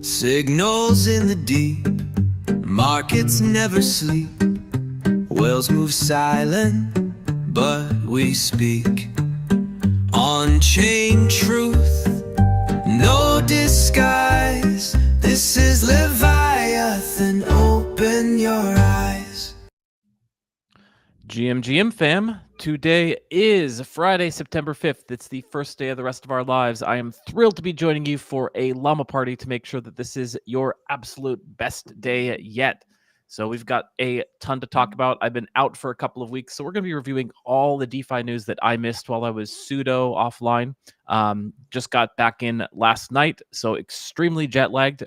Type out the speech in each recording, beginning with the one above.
Signals in the deep, markets never sleep. Whales move silent, but we speak. On-chain truth, no disguise. This is Leviathan, open your eyes. GM fam, today is Friday, September 5th. It's the first day of the rest of our lives. I am thrilled to be joining you for a Llama Party to make sure that this is your absolute best day yet. So we've got a ton to talk about. I've been out for a couple of weeks, so we're going to be reviewing all the DeFi news that I missed while I was pseudo offline. Just got back in last night, so extremely jet lagged.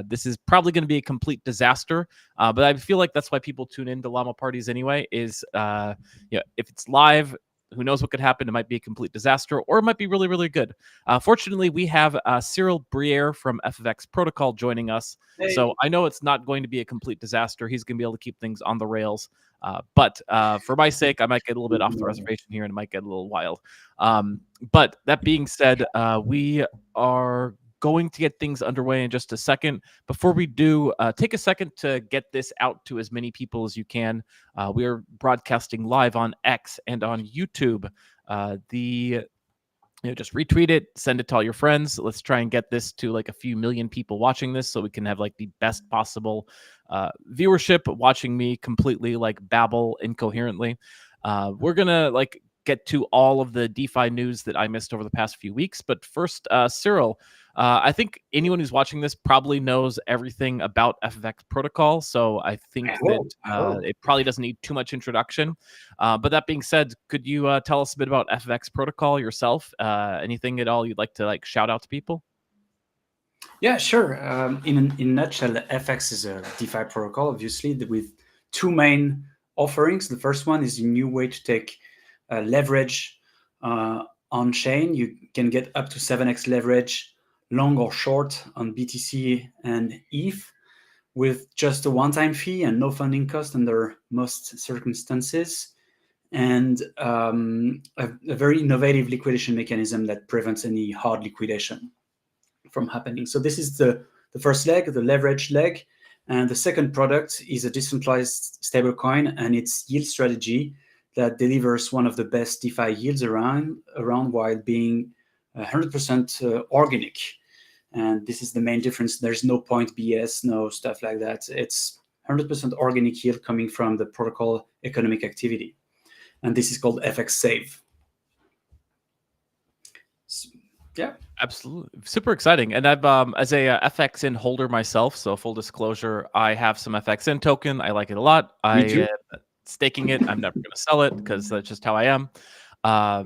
This is probably going to be a complete disaster, but I feel like that's why people tune into Llama Parties anyway, is if it's live, who knows what could happen? It might be a complete disaster, or it might be really, really good. Fortunately, we have Cyril Briere from FFX Protocol joining us. Hey. So I know it's not going to be a complete disaster. He's going to be able to keep things on the rails. But for my sake, I might get a little bit off the reservation here and it might get a little wild. But that being said, we are going to get things underway in just a second. Before we do, take a second to get this out to as many people as you can. We are broadcasting live on X and on YouTube. Just retweet it, send it to all your friends. Let's try and get this to like a few million people watching this so we can have like the best possible viewership watching me completely like babble incoherently. We're gonna get to all of the DeFi news that I missed over the past few weeks. But first, Cyril, I think anyone who's watching this probably knows everything about FFX Protocol. So I think it probably doesn't need too much introduction. But that being said, could you tell us a bit about FFX Protocol yourself? Anything at all you'd like to shout out to people? Yeah, sure. In a nutshell, FX is a DeFi protocol, obviously, with two main offerings. The first one is a new way to take leverage on chain. You can get up to 7x leverage, long or short, on BTC and ETH with just a one-time fee and no funding cost under most circumstances, and a very innovative liquidation mechanism that prevents any hard liquidation from happening. So this is the first leg, the leverage leg. And the second product is a decentralized stablecoin and its yield strategy that delivers one of the best DeFi yields around while being 100% organic. And this is the main difference. There's no point BS, no stuff like that. It's 100% organic yield coming from the protocol economic activity. And this is called FX Save. Yeah, absolutely, super exciting. And I've as a FXN holder myself, so full disclosure, I have some FXN token. I like it a lot. I staking it. I'm never going to sell it because that's just how I am.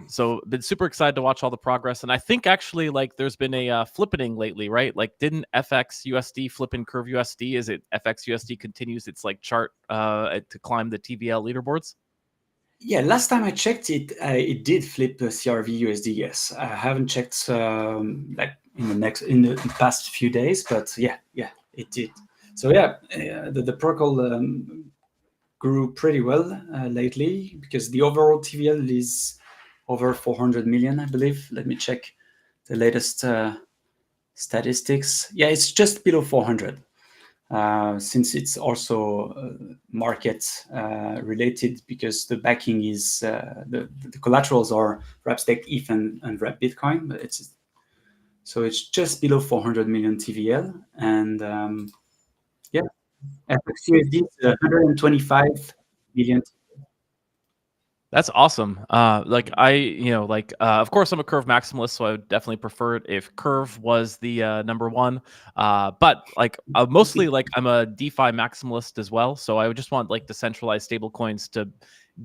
So been super excited to watch all the progress. And I think actually there's been a flippening lately, right? Didn't FX USD flip in Curve USD? Is it FX USD continues its chart to climb the TVL leaderboards? Yeah, last time I checked it, it did flip CRV USD. Yes, I haven't checked in the past few days, but yeah, it did. So yeah, the protocol grew pretty well lately because the overall TVL is over 400 million, I believe. Let me check the latest statistics. Yeah, it's just below 400. Since it's also market related, because the backing is the collaterals are wrap stake ETH and wrap Bitcoin, but it's just below 400 million TVL, and FXUSD is 125 million. That's awesome. Of course, I'm a Curve maximalist, so I would definitely prefer it if Curve was the number one. But mostly, I'm a DeFi maximalist as well, so I would just want decentralized stablecoins to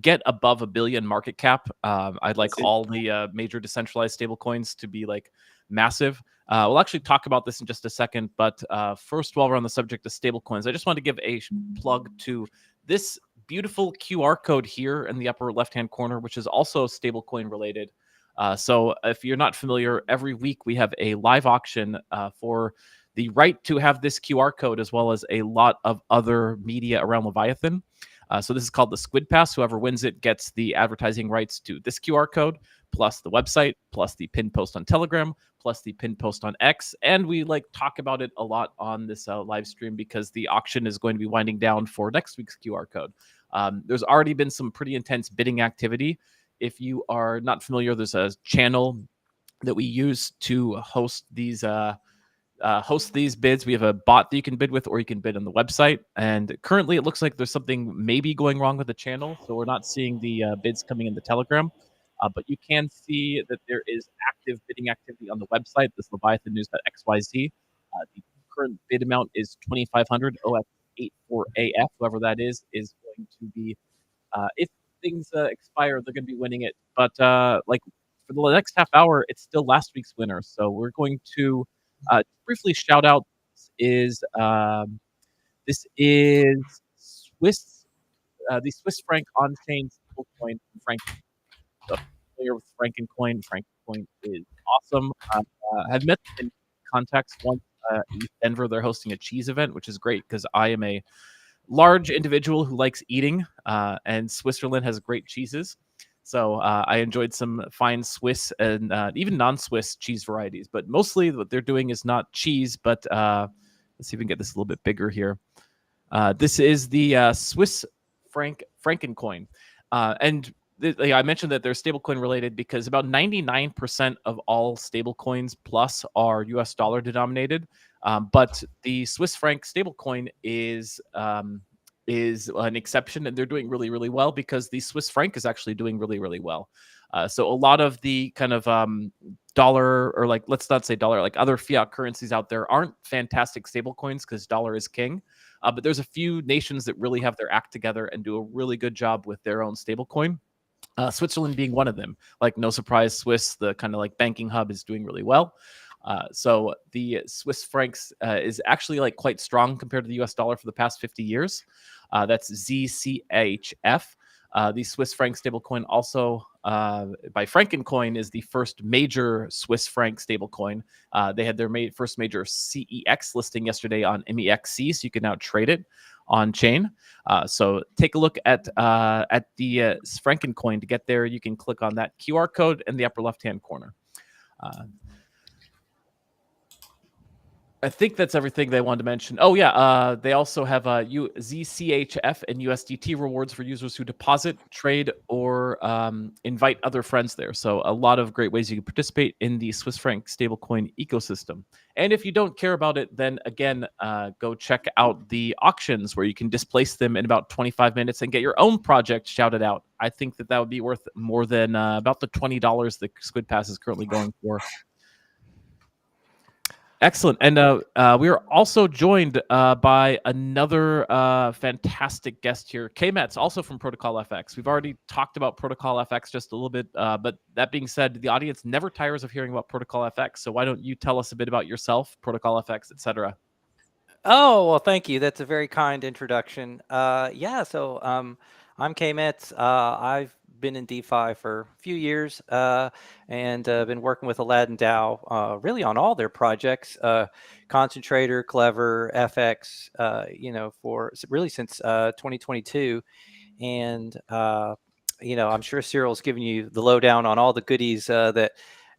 get above $1 billion market cap. I'd like all the major decentralized stablecoins to be massive. We'll actually talk about this in just a second, but first, while we're on the subject of stablecoins, I just want to give a plug to this beautiful QR code here in the upper left-hand corner, which is also stablecoin related. So if you're not familiar, every week we have a live auction for the right to have this QR code, as well as a lot of other media around Leviathan. So this is called the Squid Pass. Whoever wins it gets the advertising rights to this QR code. plus the website, plus the pinned post on Telegram, plus the pinned post on X. And we talk about it a lot on this live stream because the auction is going to be winding down for next week's QR code. There's already been some pretty intense bidding activity. If you are not familiar, there's a channel that we use to host these bids. We have a bot that you can bid with, or you can bid on the website. And currently, it looks like there's something maybe going wrong with the channel, so we're not seeing the bids coming in the Telegram. But you can see that there is active bidding activity on the website, this Leviathan News.xyz. The current bid amount is 2,500 OF84AF. Whoever that is going to be, if things expire, they're going to be winning it. But for the next half hour, it's still last week's winner. So we're going to briefly shout out. This is Swiss, the Swiss franc on-chain stablecoin from Frank. So familiar with Frankencoin? Frankencoin is awesome. I've met in contacts once. In Denver, they're hosting a cheese event, which is great because I am a large individual who likes eating, and Switzerland has great cheeses. So I enjoyed some fine Swiss and even non-Swiss cheese varieties. But mostly what they're doing is not cheese, but let's see if we can get this a little bit bigger here. This is the Swiss Frankencoin. And I mentioned that they're stablecoin related because about 99% of all stablecoins plus are US dollar denominated. But the Swiss franc stablecoin is an exception, and they're doing really, really well because the Swiss franc is actually doing really, really well. So a lot of the kind of dollar, or let's not say dollar, like other fiat currencies out there aren't fantastic stablecoins because dollar is king. But there's a few nations that really have their act together and do a really good job with their own stablecoin. Switzerland being one of them. No surprise, Swiss, the kind of banking hub, is doing really well. So the Swiss francs is actually quite strong compared to the US dollar for the past 50 years. That's ZCHF. The Swiss franc stablecoin also by Frankencoin is the first major Swiss franc stablecoin. They had their first major CEX listing yesterday on MEXC, so you can now trade it on chain. So take a look at the Frankencoin. To get there, you can click on that QR code in the upper left-hand corner. I think that's everything they wanted to mention. Oh, yeah. They also have ZCHF and USDT rewards for users who deposit, trade, or invite other friends there. So a lot of great ways you can participate in the Swiss franc stablecoin ecosystem. And if you don't care about it, then again, go check out the auctions where you can displace them in about 25 minutes and get your own project shouted out. I think that would be worth more than about the $20 that Squid Pass is currently going for. Excellent. And we are also joined by another fantastic guest here, K-Metz, also from Protocol FX. We've already talked about Protocol FX just a little bit, but that being said, the audience never tires of hearing about Protocol FX. So why don't you tell us a bit about yourself, Protocol FX, etc.? Oh, well, thank you. That's a very kind introduction. So I'm K-Metz. I've been in DeFi for a few years and been working with Aladdin DAO really on all their projects, Concentrator, Clever, FX, for really since 2022. And, I'm sure Cyril's giving you the lowdown on all the goodies that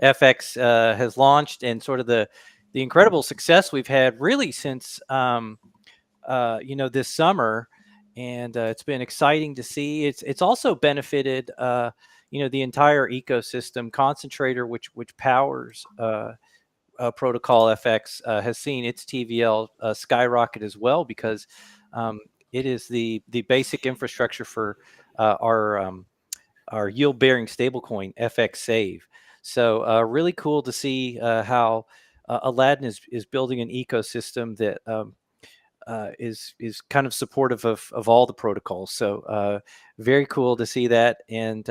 FX has launched and sort of the incredible success we've had really since, this summer. And it's been exciting to see. It's also benefited, the entire ecosystem. Concentrator, which powers Protocol FX, has seen its TVL skyrocket as well because it is the basic infrastructure for our yield-bearing stablecoin FX Save. So really cool to see how Aladdin is building an ecosystem that is kind of supportive of all the protocols. So very cool to see that. And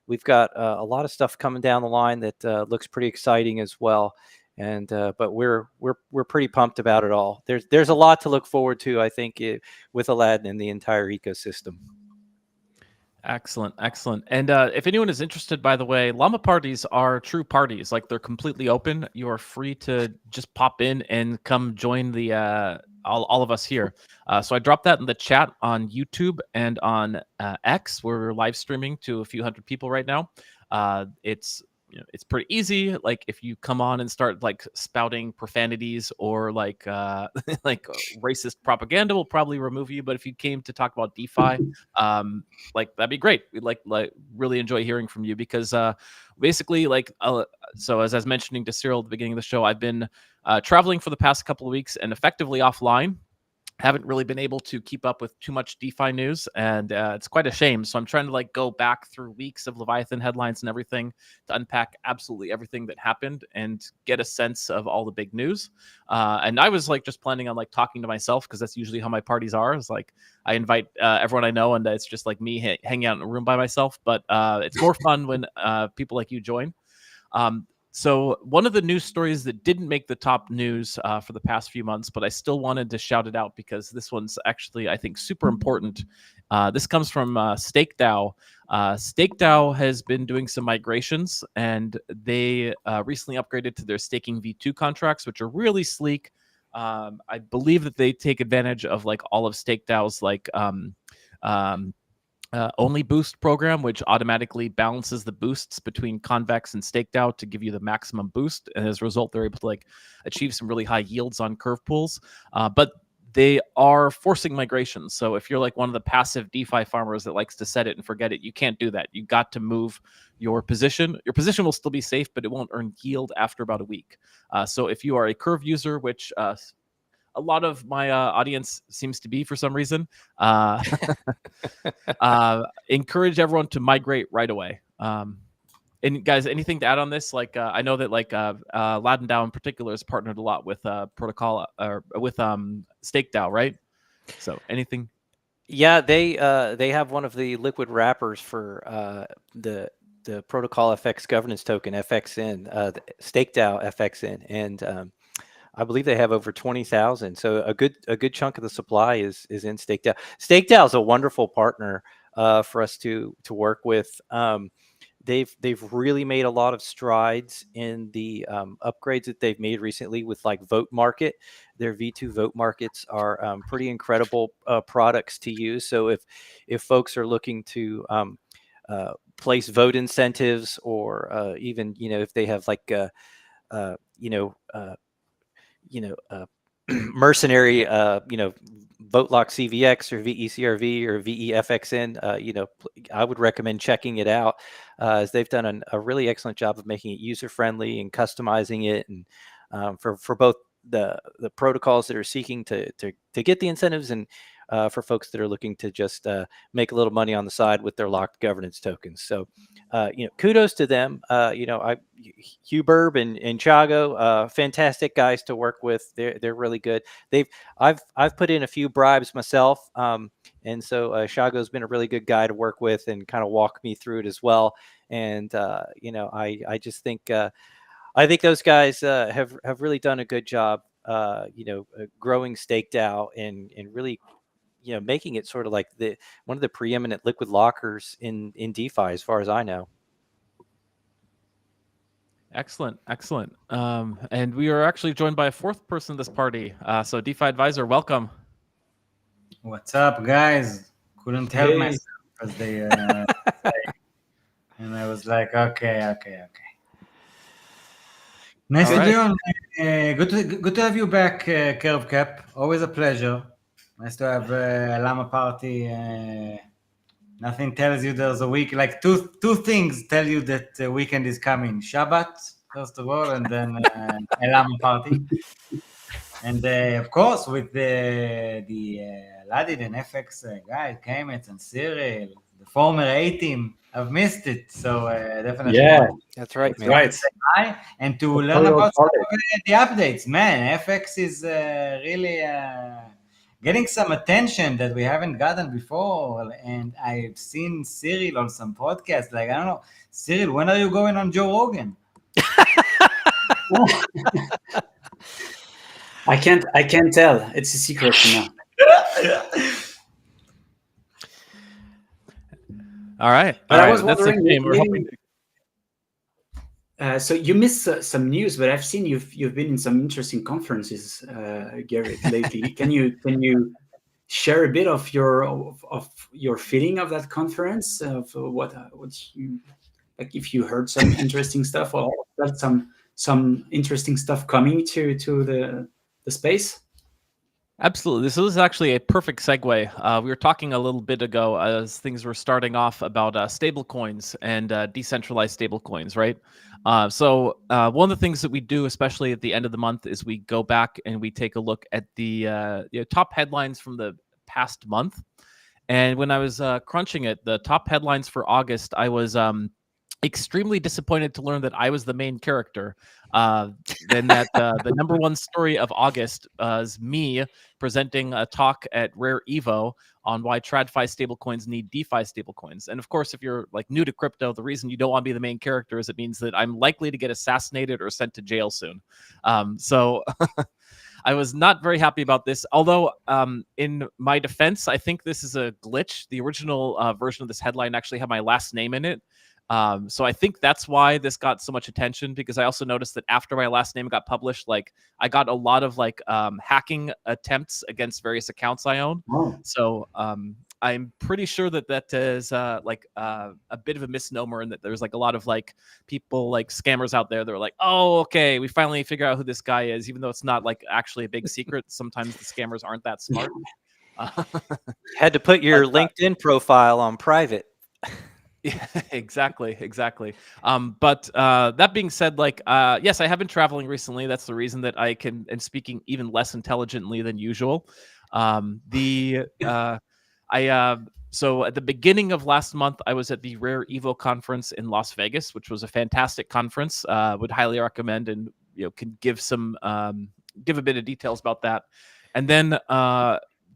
we've got a lot of stuff coming down the line that looks pretty exciting as well. And but we're pretty pumped about it all. There's a lot to look forward to, I think, with Aladdin and the entire ecosystem. Excellent. And if anyone is interested, by the way, Llama parties are true parties. They're completely open. You are free to just pop in and come join the all of us here. So I dropped that in the chat on YouTube and on X. We're live streaming to a few hundred people right now. It's it's pretty easy. Like if you come on and start like spouting profanities or like like racist propaganda, will probably remove you. But if you came to talk about DeFi, like that'd be great. We'd like really enjoy hearing from you because basically like so as I was mentioning to Cyril at the beginning of the show, I've been traveling for the past couple of weeks and effectively offline. Haven't really been able to keep up with too much DeFi news, and it's quite a shame. So I'm trying to like go back through weeks of Leviathan headlines and everything to unpack absolutely everything that happened and get a sense of all the big news. And I was like just planning on like talking to myself because that's usually how my parties are. It's like I invite everyone I know, and it's just like me hanging out in a room by myself. But it's more fun when people like you join. So one of the news stories that didn't make the top news for the past few months, but I still wanted to shout it out because this one's actually, I think, super important. This comes from StakeDAO. StakeDAO has been doing some migrations, and they recently upgraded to their staking V2 contracts, which are really sleek. I believe that they take advantage of like all of StakeDAO's like only boost program, which automatically balances the boosts between Convex and StakeDAO to give you the maximum boost. And as a result, they're able to like achieve some really high yields on curve pools. But they are forcing migrations. So if you're like one of the passive DeFi farmers that likes to set it and forget it, you can't do that. You got to move your position. Your position will still be safe, but it won't earn yield after about a week. So if you are a curve user, which a lot of my audience seems to be for some reason, encourage everyone to migrate right away. And guys, anything to add on this? Like I know that like Latin DAO in particular has partnered a lot with protocol or with StakeDAO, right? So anything? Yeah, they have one of the liquid wrappers for the protocol FX governance token FXN, the StakeDAO FXN, and I believe they have over 20,000. So a good chunk of the supply is in StakeDAO. StakeDAO is a wonderful partner for us to work with. They've really made a lot of strides in the upgrades that they've made recently with like Vote Market. Their V2 Vote Markets are pretty incredible products to use. So if folks are looking to place vote incentives, or even if they have like mercenary, vote lock CVX or VECRV or VEFXN, I would recommend checking it out, as they've done a really excellent job of making it user friendly and customizing it, and for both the protocols that are seeking to get the incentives, and for folks that are looking to just make a little money on the side with their locked governance tokens. So, kudos to them. Hugh Burb and Chago, fantastic guys to work with. They're really good. I've put in a few bribes myself, and so Chago's been a really good guy to work with and kind of walk me through it as well. And I just think I think those guys have really done a good job, growing StakeDAO and really making it sort of like one of the preeminent liquid lockers in DeFi, as far as I know. Excellent. And we are actually joined by a fourth person in this party. So DeFi Advisor, welcome. What's up, guys? Couldn't help myself because they and I was like, okay. Nice to be on. Good to have you back, Curve Cap. Always a pleasure. Nice to have Llama Party. Nothing tells you there's a week. Like two things tell you that the weekend is coming: Shabbat, first of all, and then a Llama Party. And of course, with the Aladdin and FX guys, Kamet and Cyril, the former A team, I've missed it. So definitely. Yeah, that's right, man. Right. Hi, and to learn about some of the updates. Man, FX is really getting some attention that we haven't gotten before. And I've seen Cyril on some podcasts. Like, I don't know, Cyril, when are you going on Joe Rogan? I can't tell. It's a secret now. All right. But I was wondering, We're hoping so you missed some news, but I've seen you've been in some interesting conferences, Garrett, lately. Can you share a bit of your feeling of that conference, of what you like if you heard some interesting stuff or felt some interesting stuff coming to the space. Absolutely. This is actually a perfect segue. We were talking a little bit ago as things were starting off about stable coins and decentralized stable coins, right? So one of the things that we do, especially at the end of the month, is we go back and we take a look at the top headlines from the past month. And when I was crunching it, the top headlines for August, I was extremely disappointed to learn that I was the main character. Then that the number one story of August is me presenting a talk at Rare Evo on why TradFi stablecoins need DeFi stablecoins. And of course, if you're like new to crypto, the reason you don't want to be the main character is it means that I'm likely to get assassinated or sent to jail soon. So I was not very happy about this. Although, in my defense, I think this is a glitch. The original version of this headline actually had my last name in it. So I think that's why this got so much attention, because I also noticed that after my last name got published, like I got a lot of like hacking attempts against various accounts I own. Oh. So I'm pretty sure that that is like a bit of a misnomer, and that there's like a lot of like people like scammers out there that are like, oh, okay, we finally figure out who this guy is, even though it's not like actually a big secret. Sometimes the scammers aren't that smart. Had to put your LinkedIn profile on private. Yeah, exactly. But that being said, like, yes, I have been traveling recently. That's the reason that I can and speaking even less intelligently than usual. So at the beginning of last month, I was at the Rare Evo conference in Las Vegas, which was a fantastic conference. Would highly recommend, and can give some give a bit of details about that. And then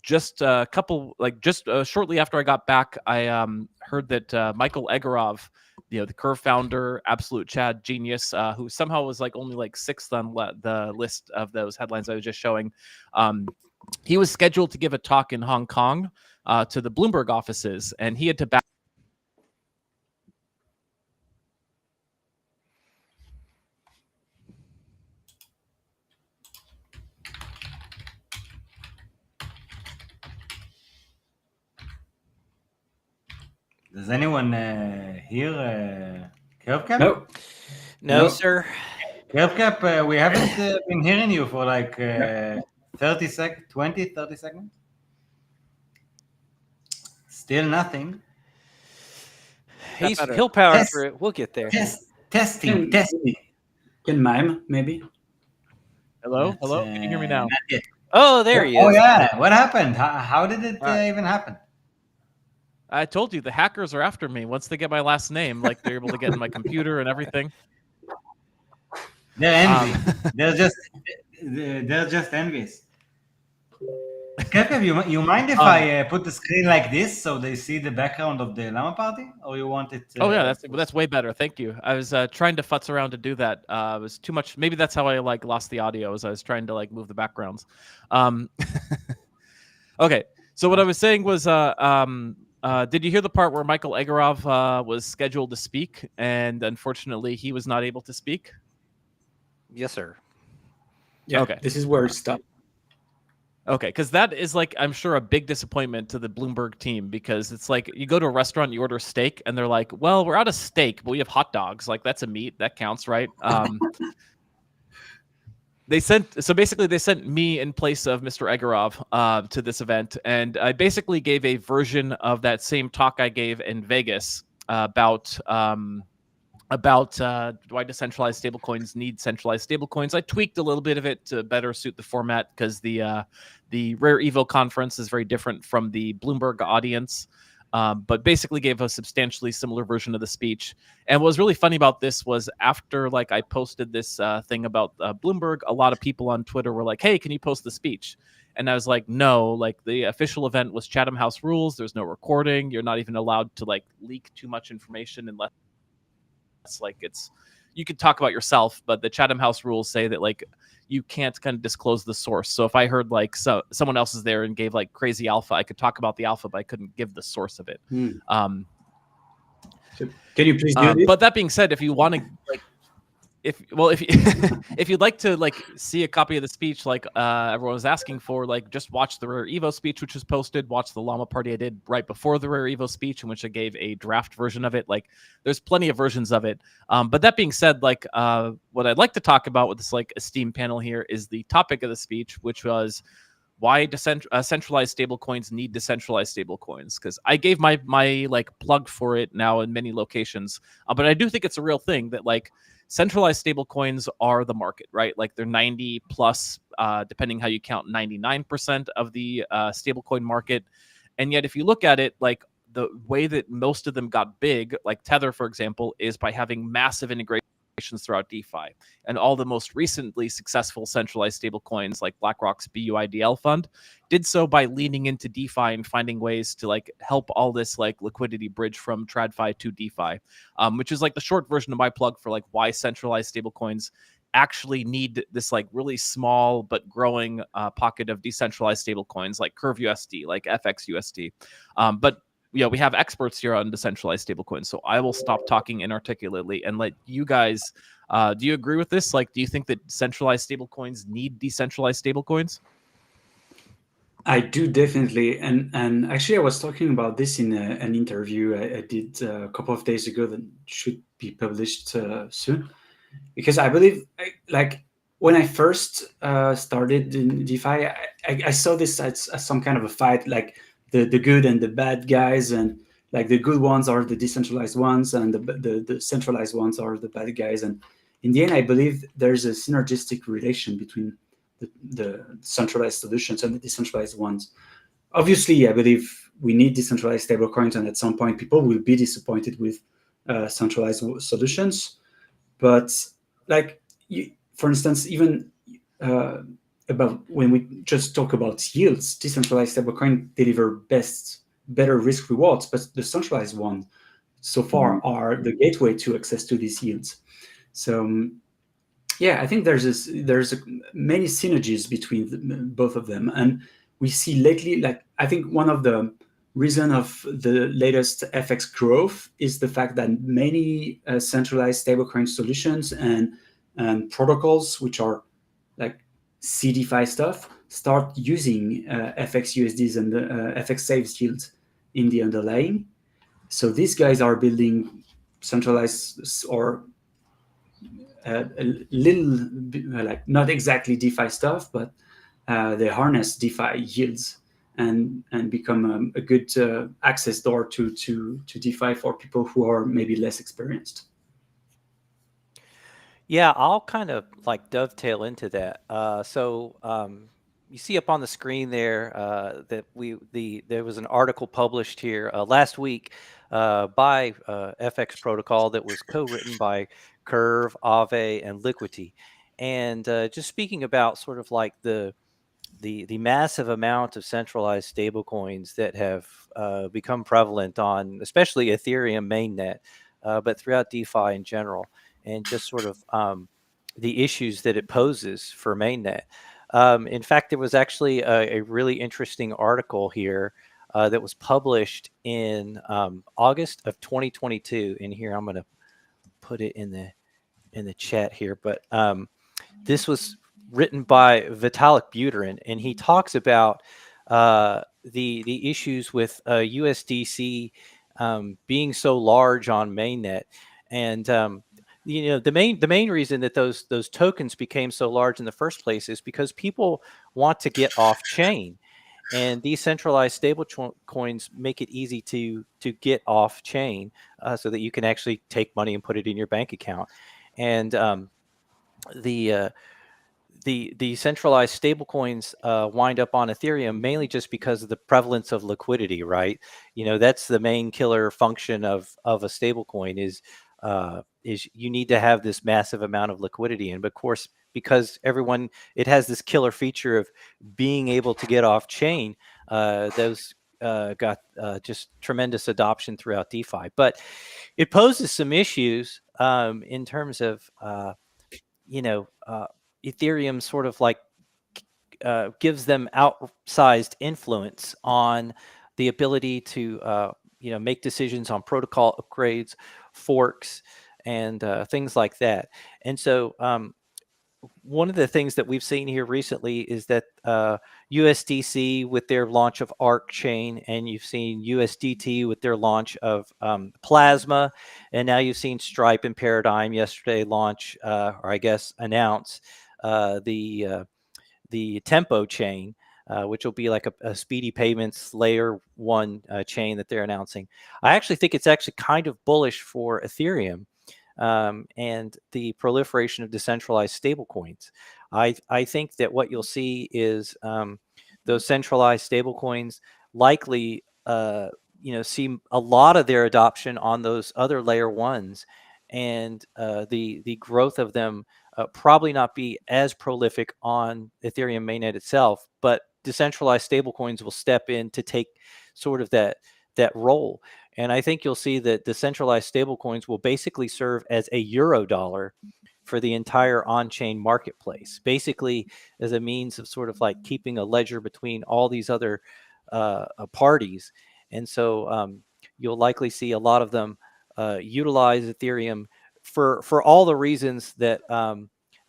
just a couple, like just shortly after I got back, I heard that Michael Egorov, the Curve founder, absolute Chad genius, who somehow was like only like sixth on the list of those headlines I was just showing. He was scheduled to give a talk in Hong Kong to the Bloomberg offices, and he had to back. Does anyone hear CurveCap? No. No, sir. CurveCap, we haven't been hearing you for like 30 seconds. Still nothing. He'll power through it. We'll get there. Testing. Can mime maybe? Hello? That's, Hello? Can you hear me now? not yet. Oh, there he is. Oh yeah, what happened? How did it even happen? I told you the hackers are after me. Once they get my last name, like they're able to get in my computer and everything. They're envy. They're just envious. Kev, you mind if I put the screen like this so they see the background of the Llama Party, or you want it? Oh yeah, that's way better. Thank you. I was trying to futz around to do that. It was too much. Maybe that's how I like lost the audio, as I was trying to like move the backgrounds. Okay, so what I was saying was, did you hear the part where Michael Egorov was scheduled to speak, and unfortunately he was not able to speak? Yes, sir. Yeah. Okay. This is where it stopped. Okay, because that is like, I'm sure, a big disappointment to the Bloomberg team, because it's like you go to a restaurant, you order steak, and they're like, well, we're out of steak, but we have hot dogs. Like, that's a meat. That counts, right? They sent me in place of Mr. Egorov to this event, and I basically gave a version of that same talk I gave in Vegas about why decentralized stablecoins need centralized stablecoins. I tweaked a little bit of it to better suit the format, because the Rare Evo conference is very different from the Bloomberg audience. But basically gave a substantially similar version of the speech. And what was really funny about this was, after like I posted this thing about Bloomberg, a lot of people on Twitter were like, hey, can you post the speech? And I was like, no, like the official event was Chatham House rules. There's no recording. You're not even allowed to like leak too much information unless like you could talk about yourself, but the Chatham House rules say that like you can't kind of disclose the source. So if I heard like someone else is there and gave like crazy alpha, I could talk about the alpha, but I couldn't give the source of it. So can you please do this? But that being said, if you want to like, if if you'd like to like see a copy of the speech, like everyone was asking for, like just watch the Rare Evo speech, which was posted. Watch the Llama Party I did right before the Rare Evo speech, in which I gave a draft version of it. Like, there's plenty of versions of it. But that being said, like what I'd like to talk about with this like esteemed panel here is the topic of the speech, which was why centralized stablecoins need decentralized stablecoins. Because I gave my like plug for it now in many locations, but I do think it's a real thing that like centralized stablecoins are the market, right? Like they're 90 plus, depending how you count, 99% of the stablecoin market. And yet, if you look at it, like the way that most of them got big, like Tether, for example, is by having massive integrations throughout DeFi. And all the most recently successful centralized stablecoins, like BlackRock's BUIDL fund, did so by leaning into DeFi and finding ways to like help all this like liquidity bridge from TradFi to DeFi, which is like the short version of my plug for like why centralized stablecoins actually need this like really small but growing pocket of decentralized stablecoins like Curve USD, like FX USD. But yeah, we have experts here on decentralized stablecoins, so I will stop talking inarticulately and let you guys. Do you agree with this? Like, do you think that centralized stablecoins need decentralized stablecoins? I do definitely, and actually, I was talking about this in an interview I did a couple of days ago that should be published soon, because I believe, like when I first started in DeFi, I saw this as some kind of a fight, like the good and the bad guys, and like the good ones are the decentralized ones, and the centralized ones are the bad guys. And in the end, I believe there's a synergistic relation between the centralized solutions and the decentralized ones. Obviously, I believe we need decentralized stablecoins, and at some point, people will be disappointed with centralized solutions. But like, for instance, even about when we just talk about yields, decentralized stablecoin deliver better risk rewards, but the centralized one so far are the gateway to access to these yields. So yeah, I think there's many synergies between both of them, and we see lately, like I think one of the reason of the latest FX growth is the fact that many centralized stablecoin solutions and protocols, which are like CDFI stuff, start using FX USDs and FX saves yields in the underlying. So these guys are building centralized or a little like not exactly DeFi stuff, but they harness DeFi yields and become a good access door to DeFi for people who are maybe less experienced. Yeah, I'll kind of like dovetail into that. You see up on the screen there that there was an article published here last week by FX Protocol that was co-written by Curve, Aave, and Liquidity, and just speaking about sort of like the massive amount of centralized stablecoins that have become prevalent on especially Ethereum mainnet, but throughout DeFi in general, and just sort of the issues that it poses for mainnet. In fact, there was actually a really interesting article here that was published in August of 2022. In here, I'm going to put it in the chat here, but this was written by Vitalik Buterin, and he talks about the issues with USDC being so large on mainnet, and the main reason that those tokens became so large in the first place is because people want to get off chain, and decentralized stable coins make it easy to get off chain, so that you can actually take money and put it in your bank account. And the centralized stablecoins wind up on Ethereum mainly just because of the prevalence of liquidity, right? That's the main killer function of a stablecoin is you need to have this massive amount of liquidity. And of course, because it has this killer feature of being able to get off chain, those got just tremendous adoption throughout DeFi. But it poses some issues in terms of Ethereum sort of like gives them outsized influence on the ability to make decisions on protocol upgrades, forks, and things like that. And so one of the things that we've seen here recently is that USDC with their launch of Arc Chain, and you've seen USDT with their launch of Plasma, and now you've seen Stripe and Paradigm yesterday launch, or I guess announce the Tempo chain, which will be like a speedy payments layer 1 chain that they're announcing. I actually think it's actually kind of bullish for Ethereum. And the proliferation of decentralized stablecoins. I think that what you'll see is those centralized stablecoins likely, see a lot of their adoption on those other layer 1s, and the growth of them probably not be as prolific on Ethereum mainnet itself, but decentralized stablecoins will step in to take sort of that role. And I think you'll see that decentralized stablecoins will basically serve as a euro dollar for the entire on-chain marketplace, basically as a means of sort of like keeping a ledger between all these other parties. And so you'll likely see a lot of them utilize Ethereum for all the reasons that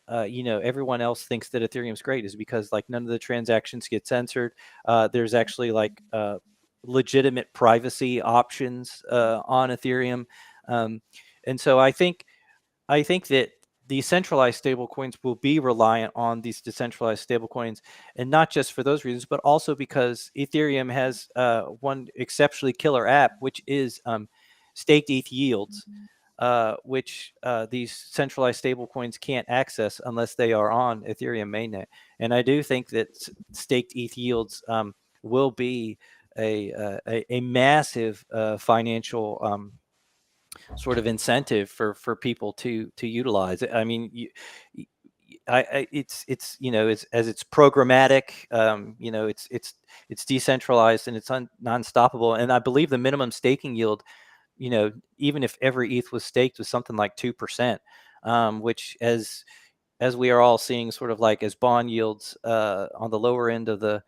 everyone else thinks that Ethereum's great, is because like none of the transactions get censored. There's actually like legitimate privacy options on Ethereum, and so I think that these centralized stablecoins will be reliant on these decentralized stablecoins, and not just for those reasons, but also because Ethereum has one exceptionally killer app, which is staked ETH yields, which these centralized stablecoins can't access unless they are on Ethereum mainnet. And I do think that staked ETH yields will be a massive financial sort of incentive for people to utilize it. I mean, it's as it's programmatic, it's decentralized and it's non-stoppable. And I believe the minimum staking yield, even if every ETH was staked, was something like 2%, which as we are all seeing, sort of like as bond yields on the lower end of the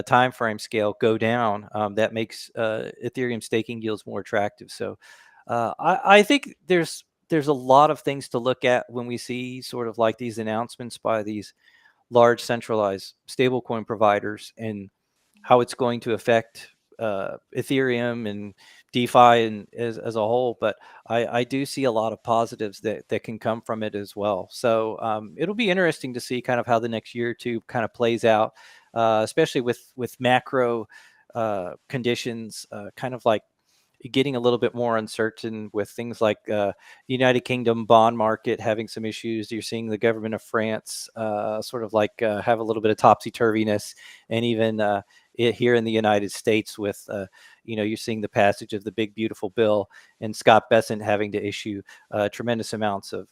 time frame scale go down, that makes Ethereum staking yields more attractive. So I think there's a lot of things to look at when we see sort of like these announcements by these large centralized stablecoin providers, and how it's going to affect Ethereum and DeFi and as a whole. But I do see a lot of positives that can come from it as well. So it'll be interesting to see kind of how the next year or two kind of plays out, especially with macro conditions kind of like getting a little bit more uncertain, with things like the United Kingdom bond market having some issues. You're seeing the government of France sort of like have a little bit of topsy-turviness, and even here in the United States with, you're seeing the passage of the big, beautiful bill, and Scott Bessent having to issue tremendous amounts of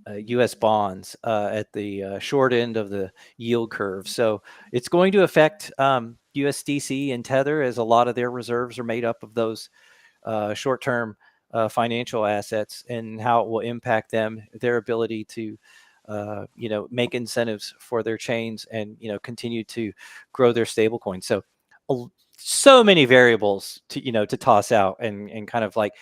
U.S. bonds at the short end of the yield curve. So it's going to affect USDC and Tether, as a lot of their reserves are made up of those short-term financial assets, and how it will impact them, their ability to make incentives for their chains, and continue to grow their stablecoin. So many variables to toss out and kind of like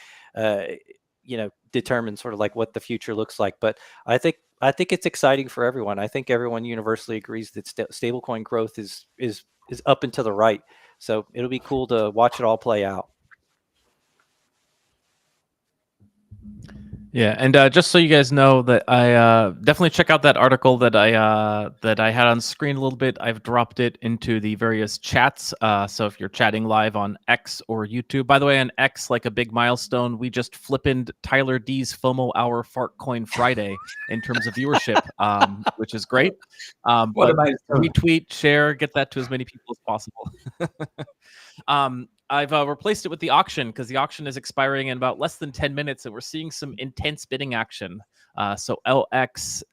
determine sort of like what the future looks like. But I think it's exciting for everyone. I think everyone universally agrees that stablecoin growth is up and to the right. So it'll be cool to watch it all play out. Yeah, and just so you guys know that I definitely check out that article that I had on screen a little bit. I've dropped it into the various chats. So if you're chatting live on X or YouTube, by the way, on X, like a big milestone, we just flipped Tyler D's FOMO Hour Fartcoin Friday in terms of viewership, which is great. But retweet, share, get that to as many people as possible. I've replaced it with the auction, because the auction is expiring in about less than 10 minutes, and we're seeing some intense bidding action. So LXAC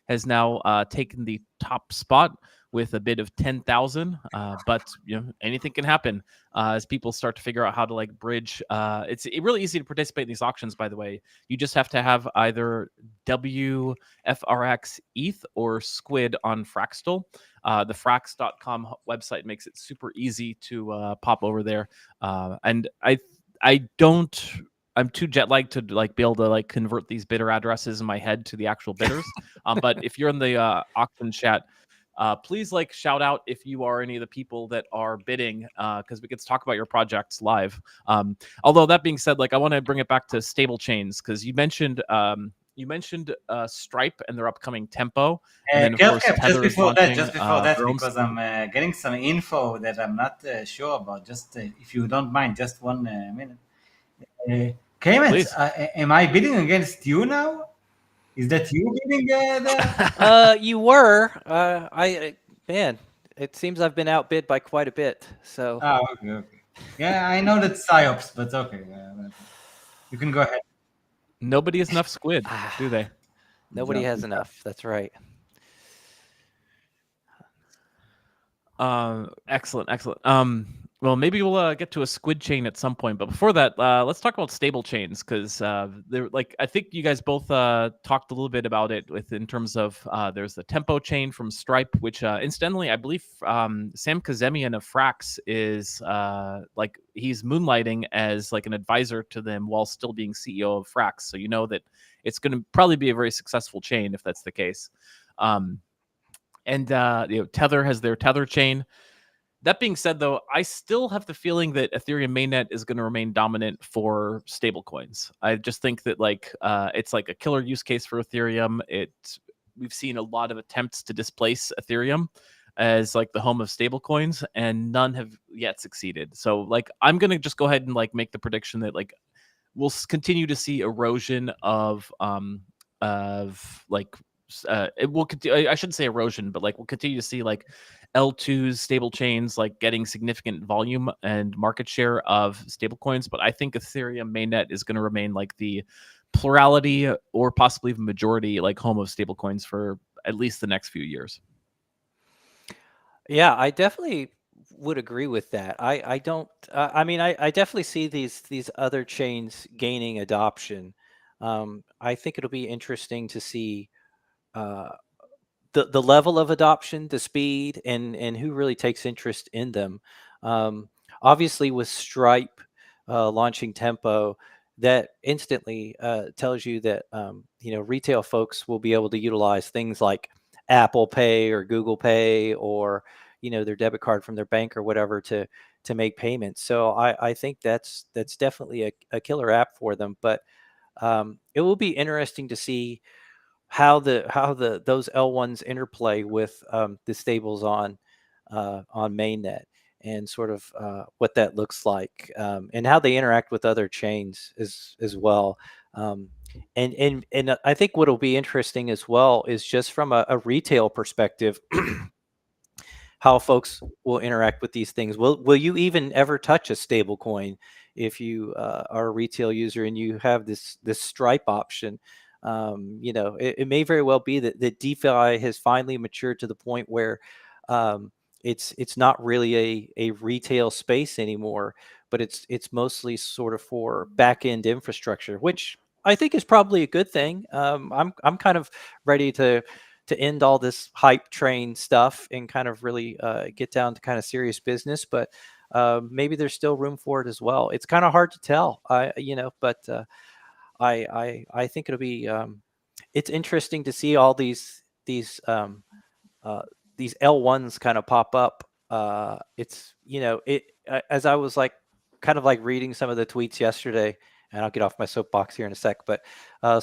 has now taken the top spot with a bid of 10,000. But anything can happen as people start to figure out how to like bridge. It's really easy to participate in these auctions, by the way. You just have to have either WFRX ETH or Squid on Fractal. The frax.com website makes it super easy to pop over there. And I don't I'm too jet lagged to like be able to like convert these bidder addresses in my head to the actual bidders. But if you're in the auction chat, please like shout out if you are any of the people that are bidding, because we get to talk about your projects live. Although that being said, like I want to bring it back to stable chains because you mentioned Stripe and their upcoming Tempo, and then of course Tether is launching just before that, their own because I'm getting some info that I'm not sure about. Just if you don't mind, just 1 minute. Cayman, Please. am I bidding against you now? Is that you bidding there? You were. Man, it seems I've been outbid by quite a bit. So Okay. Yeah, I know that's psyops, but okay. You can go ahead. Nobody has enough squid, do they? nobody has enough. That's right. Excellent. Well, maybe we'll get to a squid chain at some point, but before that, let's talk about stable chains because they're like I think you guys both talked a little bit about it in terms of there's the Tempo chain from Stripe, which incidentally I believe Sam Kazemian of Frax is like he's moonlighting as like an advisor to them while still being CEO of Frax, so you know that it's going to probably be a very successful chain if that's the case. And Tether has their Tether chain. That being said, though, I still have the feeling that Ethereum mainnet is going to remain dominant for stablecoins. I just think that like it's like a killer use case for Ethereum. We've seen a lot of attempts to displace Ethereum as like the home of stablecoins, and none have yet succeeded. So like I'm going to just go ahead and like make the prediction that like we'll continue to see erosion of like it will I shouldn't say erosion, but like we'll continue to see like L2s stable chains like getting significant volume and market share of stable coins. But I think Ethereum mainnet is going to remain like the plurality or possibly even majority like home of stable coins for at least the next few years. Yeah, I definitely would agree with that. I don't. I mean, I definitely see these other chains gaining adoption. I think it'll be interesting to see uh, the level of adoption, the speed, and who really takes interest in them. Obviously, with Stripe launching Tempo, that instantly tells you that retail folks will be able to utilize things like Apple Pay or Google Pay or their debit card from their bank or whatever to make payments. So I think that's definitely a killer app for them. But it will be interesting to see how those L1s interplay with the stables on mainnet and sort of what that looks like and how they interact with other chains as well. And I think what will be interesting as well is just from a retail perspective, how folks will interact with these things. Will you even ever touch a stable coin if you are a retail user and you have this Stripe option? It may very well be that DeFi has finally matured to the point where it's not really a retail space anymore, but it's mostly sort of for back end infrastructure, which I think is probably a good thing. I'm kind of ready to end all this hype train stuff and kind of really get down to kind of serious business, but maybe there's still room for it as well. It's kind of hard to tell, but I think it'll be it's interesting to see all these L1s kind of pop up. It's as I was like kind of like reading some of the tweets yesterday, and I'll get off my soapbox here in a sec, but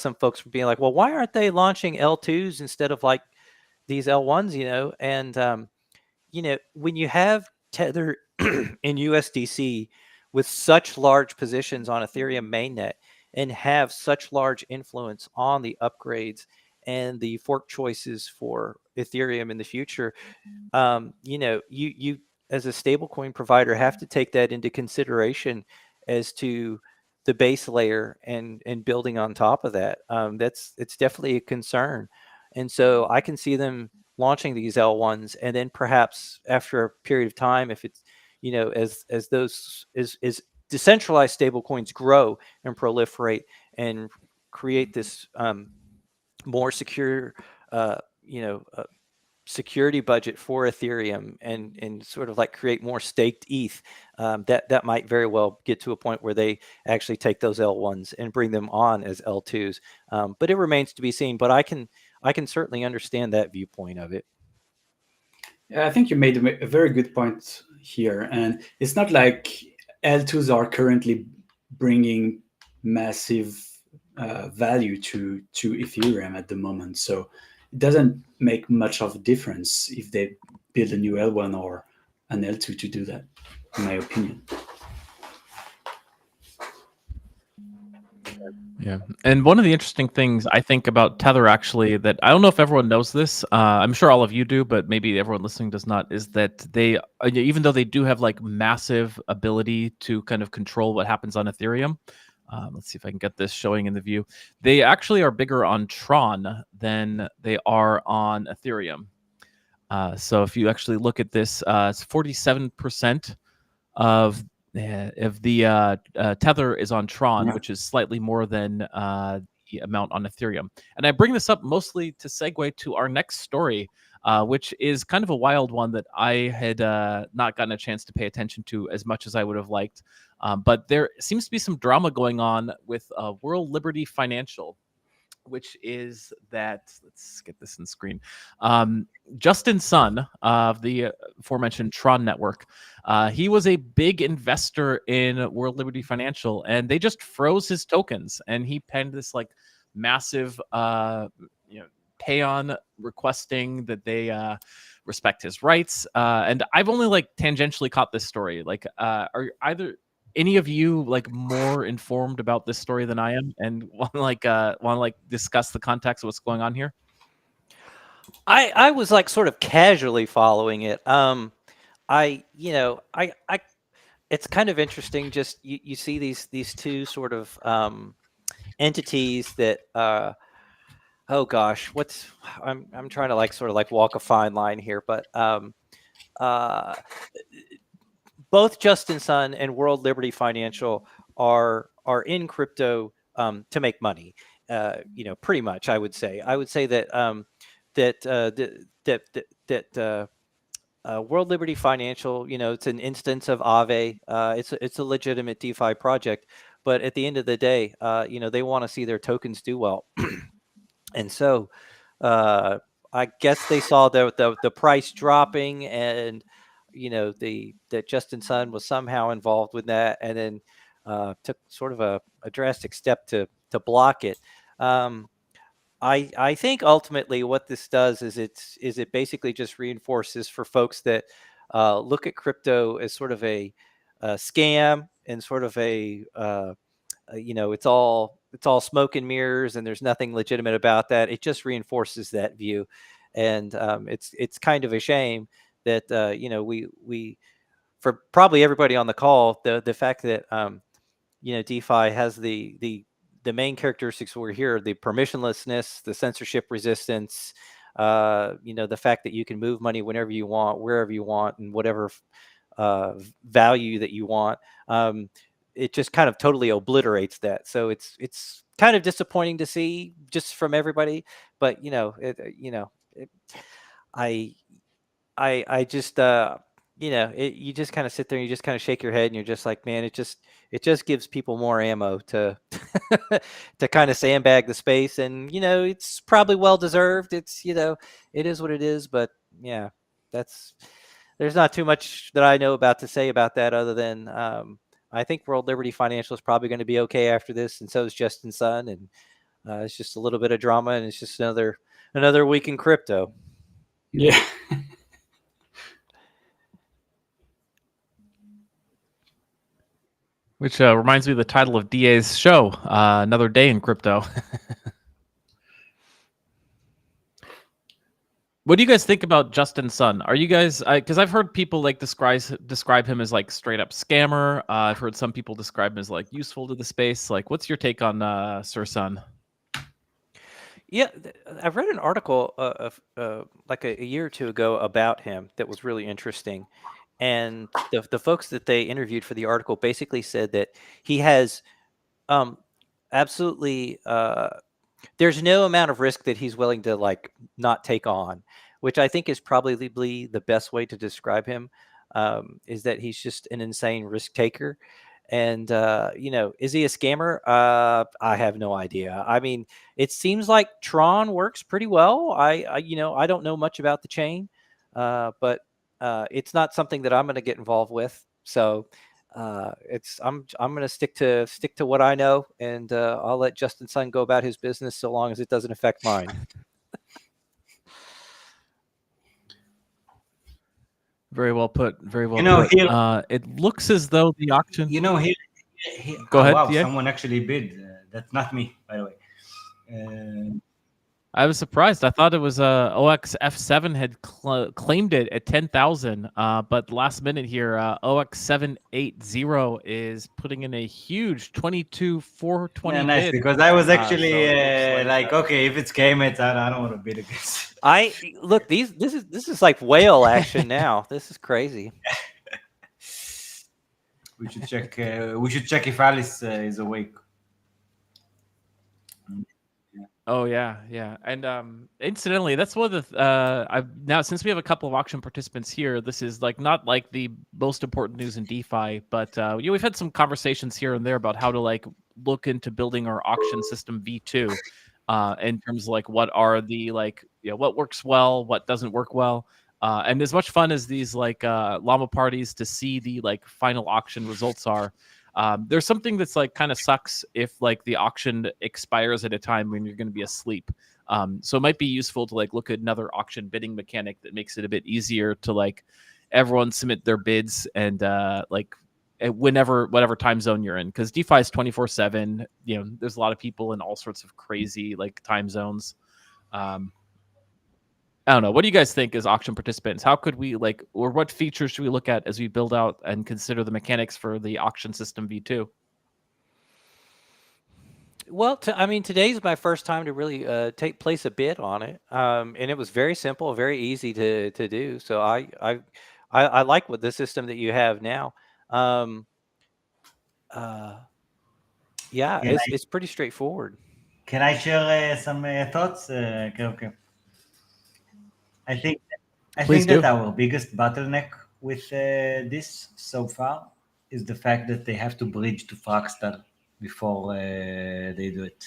some folks were being like, well, why aren't they launching L2s instead of like these L1s, and when you have Tether in USDC with such large positions on Ethereum mainnet and have such large influence on the upgrades and the fork choices for Ethereum in the future, you as a stablecoin provider have to take that into consideration as to the base layer and building on top of that. It's definitely a concern, and so I can see them launching these L1s, and then perhaps after a period of time, if it's as those is decentralized stablecoins grow and proliferate and create this more secure security budget for Ethereum and sort of like create more staked ETH, that might very well get to a point where they actually take those L1s and bring them on as L2s. But it remains to be seen. But I can certainly understand that viewpoint of it. Yeah, I think you made a very good point here, and it's not like L2s are currently bringing massive value to Ethereum at the moment. So it doesn't make much of a difference if they build a new L1 or an L2 to do that, in my opinion. Yeah. And one of the interesting things I think about Tether, actually, that I don't know if everyone knows this, I'm sure all of you do, but maybe everyone listening does not, is that they, even though they do have like massive ability to kind of control what happens on Ethereum, let's see if I can get this showing in the view, they actually are bigger on Tron than they are on Ethereum. So if you actually look at this, it's 47% of the Tether is on Tron, Yeah. which is slightly more than the amount on Ethereum. And I bring this up mostly to segue to our next story, which is kind of a wild one that I had not gotten a chance to pay attention to as much as I would have liked. But there seems to be some drama going on with World Liberty Financial, which is that, let's get this in screen. Justin Sun of the aforementioned Tron network, he was a big investor in World Liberty Financial, and they just froze his tokens, and he penned this like massive payon requesting that they respect his rights. And I've only like tangentially caught this story. Like, are either any of you like more informed about this story than I am, and want to discuss the context of what's going on here? I was like sort of casually following it. It's kind of interesting. Just you see these two sort of entities that oh gosh, I'm trying to like sort of like walk a fine line here, but both Justin Sun and World Liberty Financial are in crypto to make money. Pretty much, I would say. I would say that World Liberty Financial, it's an instance of Aave. It's a legitimate DeFi project, but at the end of the day, they want to see their tokens do well, and so I guess they saw the price dropping, and that Justin Sun was somehow involved with that, and then took sort of a drastic step to block it. I think ultimately what this does is it basically just reinforces for folks that look at crypto as sort of a scam and sort of it's all smoke and mirrors and there's nothing legitimate about that. It just reinforces that view, and it's kind of a shame that we for probably everybody on the call, the fact that DeFi has the main characteristics we're here, the permissionlessness, the censorship resistance, the fact that you can move money whenever you want, wherever you want, and whatever value that you want. It just kind of totally obliterates that. So it's kind of disappointing to see just from everybody, but I just you just kind of sit there and you just kind of shake your head and you're just like, man, it just gives people more ammo to to kind of sandbag the space, and it's probably well deserved. It's it is what it is, but yeah, there's not too much that I know about to say about that other than I think World Liberty Financial is probably going to be okay after this, and so is Justin Sun, and it's just a little bit of drama, and it's just another week in crypto. Yeah. Which reminds me of the title of DA's show, Another Day in Crypto. What do you guys think about Justin Sun? Are you guys, because I've heard people like describe him as like straight up scammer. I've heard some people describe him as like useful to the space. Like, what's your take on Sir Sun? Yeah, I've read an article like a year or two ago about him that was really interesting. And the folks that they interviewed for the article basically said that he has absolutely there's no amount of risk that he's willing to like not take on. which I think is probably the best way to describe him, is that he's just an insane risk taker. And is he a scammer? I have no idea. I mean, it seems like Tron works pretty well. I don't know much about the chain, but it's not something that I'm going to get involved with. So I'm going to stick to what I know, and I'll let Justin Sun go about his business so long as it doesn't affect mine. Very well put. Very well put. Here, it looks as though the auction. Here Go ahead. Wow, Yeah. someone actually bid. That's not me, by the way. I was surprised. I thought it was OXF7 had claimed it at 10,000, but last minute here, OX780 is putting in a huge 22,420 Yeah, nice, bid. because I was actually like okay, if it's KMET, I don't want to bid against. Look, this is like whale action now. This is crazy. We should check. We should check if Alice is awake. Oh yeah, and incidentally, that's one of the I've now, since we have a couple of auction participants here, this is like not like the most important news in DeFi, but we've had some conversations here and there about how to like look into building our auction system V2, in terms of like what are the what works well, what doesn't work well, and as much fun as these like llama parties to see the like final auction results are. There's something that's like kind of sucks if like the auction expires at a time when you're going to be asleep. So it might be useful to like look at another auction bidding mechanic that makes it a bit easier to like everyone submit their bids and whatever time zone you're in, because DeFi is 24/7. There's a lot of people in all sorts of crazy like time zones. I don't know. What do you guys think as auction participants? How could we or what features should we look at as we build out and consider the mechanics for the auction system V2? Well, today's my first time to really place a bid on it, and it was very simple, very easy to do. So I like what the system that you have now. It's pretty straightforward. Can I share some thoughts? Okay. I think that our biggest bottleneck with this so far is the fact that they have to bridge to Fractal before they do it.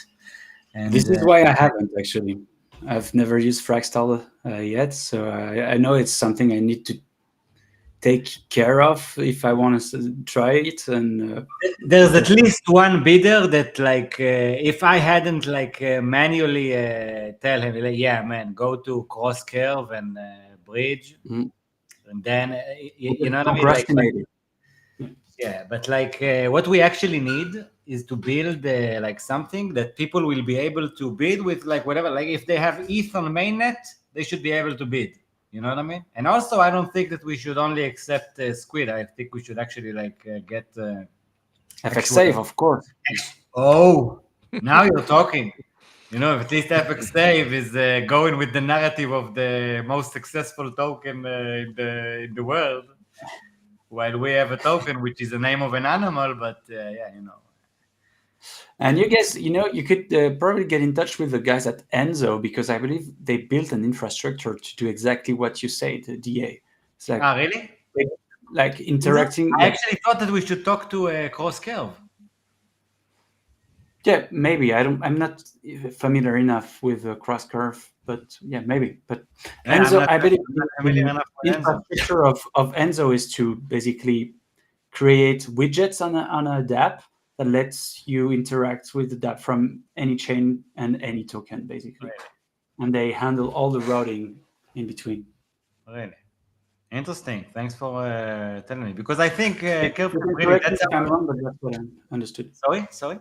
And this is why I haven't actually. I've never used Fractal yet, so I know it's something I need to take care of if I want to try it. And there's at least one bidder that if I hadn't manually tell him yeah man, go to cross curve and bridge, and then you know what I mean, yeah, but what we actually need is to build something that people will be able to bid with, whatever, if they have ETH on mainnet, they should be able to bid. You know what I mean? And also, I don't think that we should only accept Squid. I think we should actually get FX Save, of course. Oh, now you're talking. At least FX Save is going with the narrative of the most successful token in the world, while we have a token which is the name of an animal. But And you guys, you could probably get in touch with the guys at Enzo, because I believe they built an infrastructure to do exactly what you say, the DA. It's really? Like interacting. I actually thought that we should talk to Cross Curve. Yeah, maybe. I'm not familiar enough with Cross Curve, but yeah, maybe. But Enzo, I believe the infrastructure of Enzo is to basically create widgets on a dApp that lets you interact with the dApp from any chain and any token, basically. Really? And they handle all the routing in between. Really? Interesting. Thanks for telling me, because I think If I'm wrong, but that's what I understood. Sorry?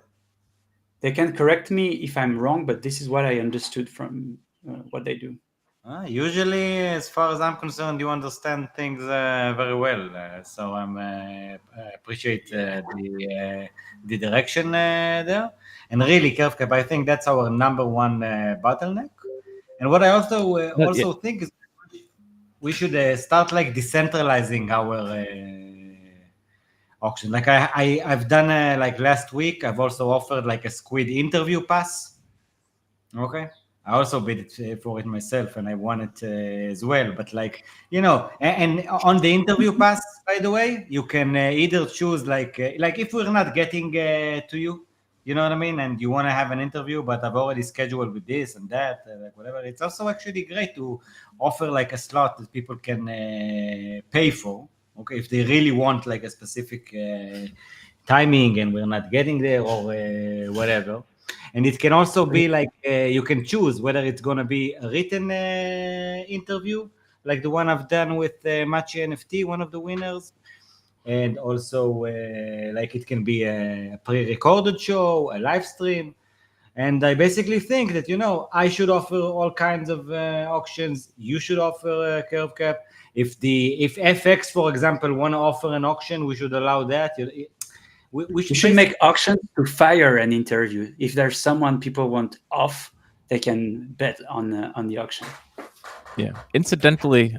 They can correct me if I'm wrong, but this is what I understood from what they do. Usually, as far as I'm concerned, you understand things very well. So I appreciate the direction there. And really, KervCap, I think that's our number one bottleneck. And what I also think is we should start decentralizing our auction. I've done last week. I've also offered a Squid interview pass. Okay. I also bid for it myself, and I won it as well. But like, you know, and on the interview pass, by the way, you can either choose like if we're not getting to you, you know what I mean, and you want to have an interview, but I've already scheduled with this and that, like whatever. It's also actually great to offer like a slot that people can pay for. Okay, if they really want like a specific timing, and we're not getting there or whatever. And it can also be like you can choose whether it's going to be a written interview, like the one I've done with Machi NFT, one of the winners. And also like it can be a pre-recorded show, a live stream. And I basically think that, you know, I should offer all kinds of auctions. You should offer a curve cap. If FX, for example, want to offer an auction, we should allow that. We should make auctions to fire an interview. If there's someone people want off, they can bet on the auction. Yeah. Incidentally,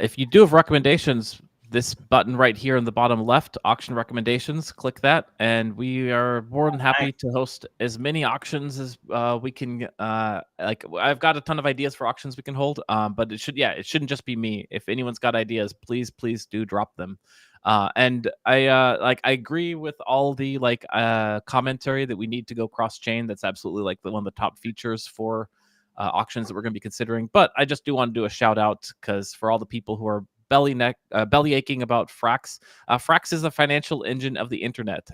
if you do have recommendations, this button right here in the bottom left, auction recommendations, click that, and we are more than happy to host as many auctions as we can. Like, I've got a ton of ideas for auctions we can hold, but it shouldn't just be me. If anyone's got ideas, please do drop them. And I agree with all the commentary that we need to go cross chain. That's absolutely like one of the top features for auctions that we're going to be considering. But I just do want to do a shout out, because for all the people who are belly aching about Frax, Frax is the financial engine of the internet.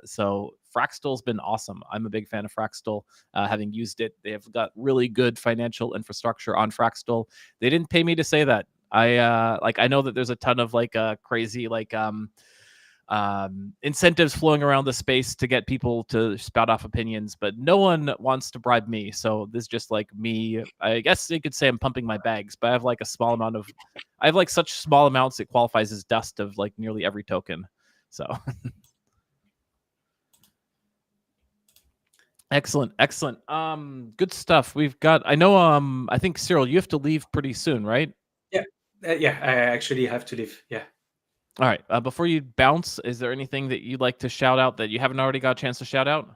So Fraxtal's been awesome. I'm a big fan of Fraxtal, having used it. They have got really good financial infrastructure on Fraxtal. They didn't pay me to say that. I know that there's a ton of crazy incentives flowing around the space to get people to spout off opinions, but no one wants to bribe me. So this is just like me. I guess you could say I'm pumping my bags, but I have like a small amount of, I have like such small amounts it qualifies as dust of like nearly every token. So excellent. Good stuff. We've got, I know, I think Cyril, you have to leave pretty soon, right? Yeah, I actually have to leave. Yeah. All right. Before you bounce, is there anything that you'd like to shout out that you haven't already got a chance to shout out?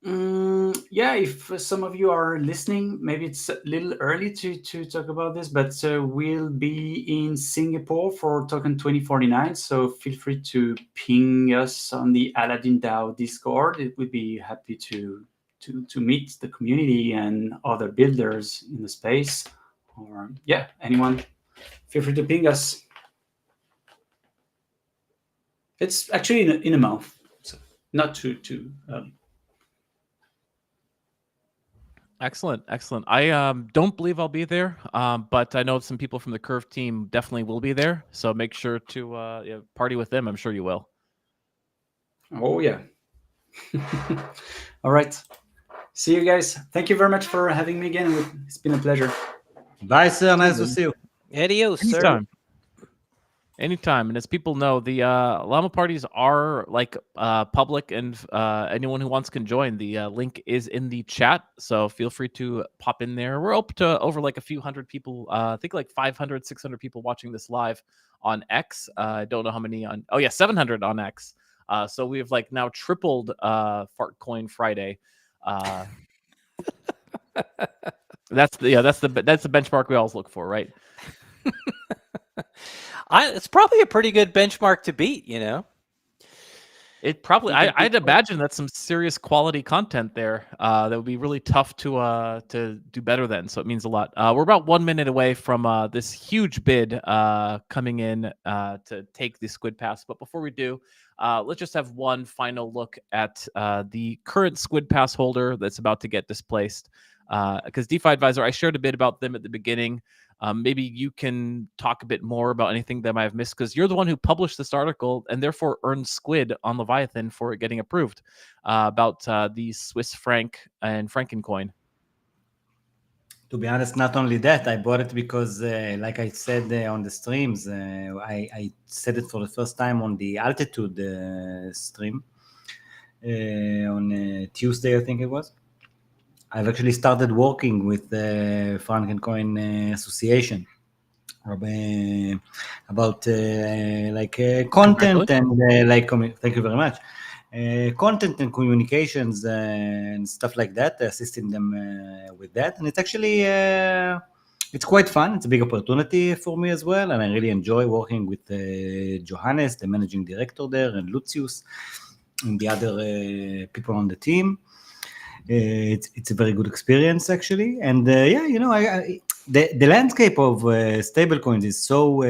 Yeah, if some of you are listening, maybe it's a little early to talk about this, but we'll be in Singapore for Token 2049. So feel free to ping us on the Aladdin DAO Discord. It would be happy to meet the community and other builders in the space. Or yeah, anyone, feel free to ping us. It's actually in a month, so not too early. Excellent. I don't believe I'll be there, but I know some people from the Curve team definitely will be there. So make sure to party with them. I'm sure you will. Oh yeah. All right. See you guys. Thank you very much for having me again. It's been a pleasure. Bye, sir. Nice to see you. Adios, Anytime. sir. Anytime. And as people know, the Llama parties are public, and anyone who wants can join. The link is in the chat, so feel free to pop in there. We're open to over a few hundred people. I think 500, 600 people watching this live on X. I don't know how many on. Oh yeah, 700 on X. So we have now tripled Fartcoin Friday. That's the benchmark we always look for, right? It's probably a pretty good benchmark to beat, you know. It probably, I'd imagine that's some serious quality content there. That would be really tough to do better than. So it means a lot. We're about 1 minute away from this huge bid coming in to take the Squid Pass. But before we do, let's just have one final look at the current Squid Pass holder that's about to get displaced. Because DeFi Advisor, I shared a bit about them at the beginning. Maybe you can talk a bit more about anything that I might have missed, because you're the one who published this article and therefore earned Squid on Leviathan for it getting approved, about the Swiss franc and Frankencoin. To be honest, not only that, I bought it because, like I said on the streams, I said it for the first time on the Altitude stream on Tuesday, I think it was. I've actually started working with the Frankencoin Association about content and thank you very much, content and communications and stuff like that, assisting them with that. And it's actually it's quite fun. It's a big opportunity for me as well, and I really enjoy working with Johannes, the managing director there, and Lucius, and the other people on the team. It's a very good experience actually, and yeah, you know, the landscape of stablecoins is so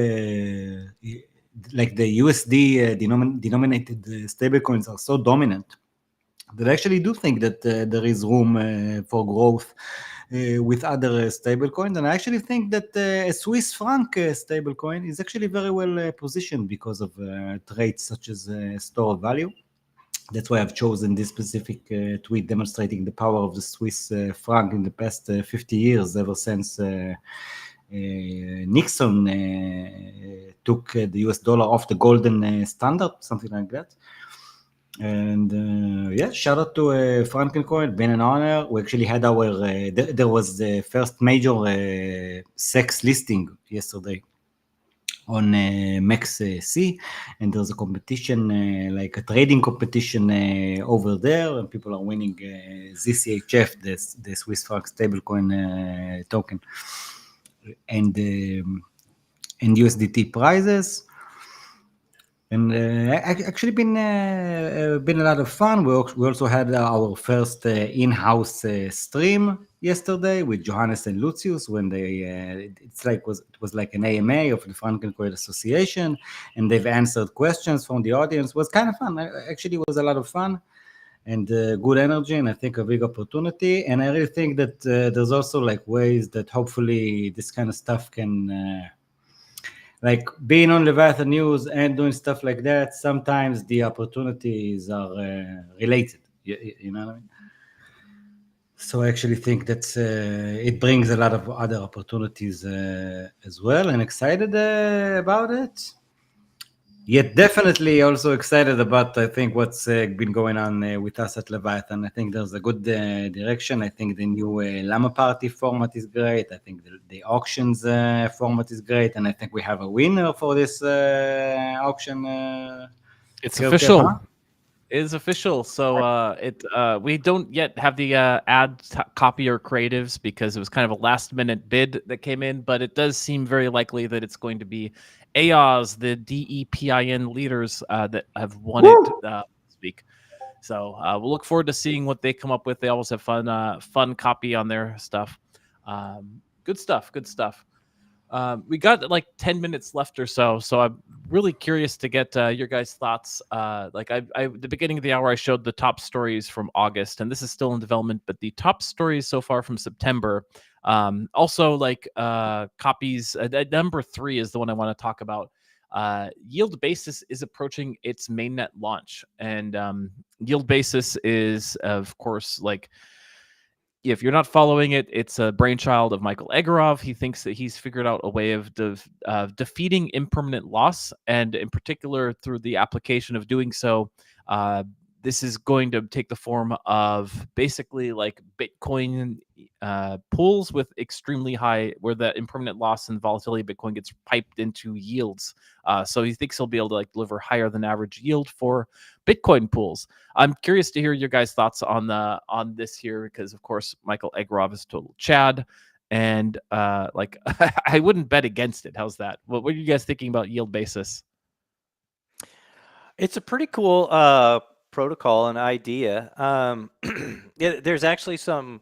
like the USD denominated stablecoins are so dominant that I actually do think that there is room for growth with other stablecoins, and I actually think that a Swiss franc stablecoin is actually very well positioned because of traits such as store of value. That's why I've chosen this specific tweet demonstrating the power of the Swiss franc in the past 50 years, ever since Nixon took the US dollar off the golden standard, something like that. And yeah, shout out to Frankencoin, been an honor. We actually had our, there was the first major sex listing yesterday on MaxC, and there's a competition, like a trading competition over there, and people are winning ZCHF, the Swiss franc stablecoin token, and USDT prizes. And actually been a lot of fun. We also had our first in-house stream yesterday with Johannes and Lucius when they it was like an AMA of the Frankencoin Association, and they've answered questions from the audience. It was kind of fun. Actually, it was a lot of fun and good energy, and I think a big opportunity. And I really think that there's also like ways that hopefully this kind of stuff can. Like being on Leviathan News and doing stuff like that, sometimes the opportunities are related. You know what I mean? So I actually think that it brings a lot of other opportunities as well, and excited about it. Yet definitely also excited about, I think, what's been going on with us at Leviathan. I think there's a good direction. I think the new Llama Party format is great. I think the auctions format is great. And I think we have a winner for this auction. It's official. Huh? It is official. So we don't yet have the ad copy or creatives because it was kind of a last minute bid that came in, but it does seem very likely that it's going to be AOS, the DEPIN leaders that have won it this week. So we'll look forward to seeing what they come up with. They always have fun copy on their stuff. Good stuff. Good stuff. We got like 10 minutes left or so, so I'm really curious to get your guys' thoughts. Like at the beginning of the hour, I showed the top stories from August, and this is still in development, but the top stories so far from September. Also, like copies. Number 3 is the one I want to talk about. Yield Basis is approaching its mainnet launch, and Yield Basis is, of course, like. If you're not following it, it's a brainchild of Michael Egorov. He thinks that he's figured out a way of defeating impermanent loss, and in particular through the application of doing so, this is going to take the form of basically like Bitcoin pools with extremely high, where the impermanent loss and volatility of Bitcoin gets piped into yields. So he thinks he'll be able to like deliver higher than average yield for Bitcoin pools. I'm curious to hear your guys' thoughts on this here, because of course Michael Egorov is total Chad, and like I wouldn't bet against it. How's that? What are you guys thinking about Yield Basis? It's a pretty cool protocol and idea. There's actually some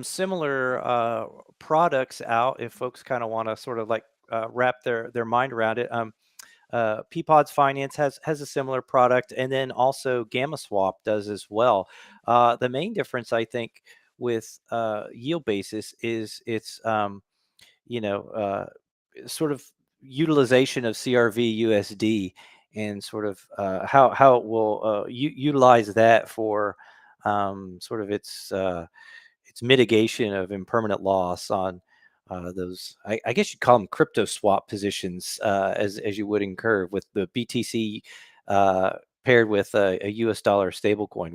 similar products out if folks kind of want to sort of like wrap their mind around it. Peapod's Finance has a similar product, and then also Gamma Swap does as well. The main difference, I think, with Yield Basis is its sort of utilization of CRV USD, and sort of how it will utilize that for sort of its mitigation of impermanent loss on those, I guess you'd call them crypto swap positions, as you would in Curve, with the BTC paired with a US dollar stablecoin,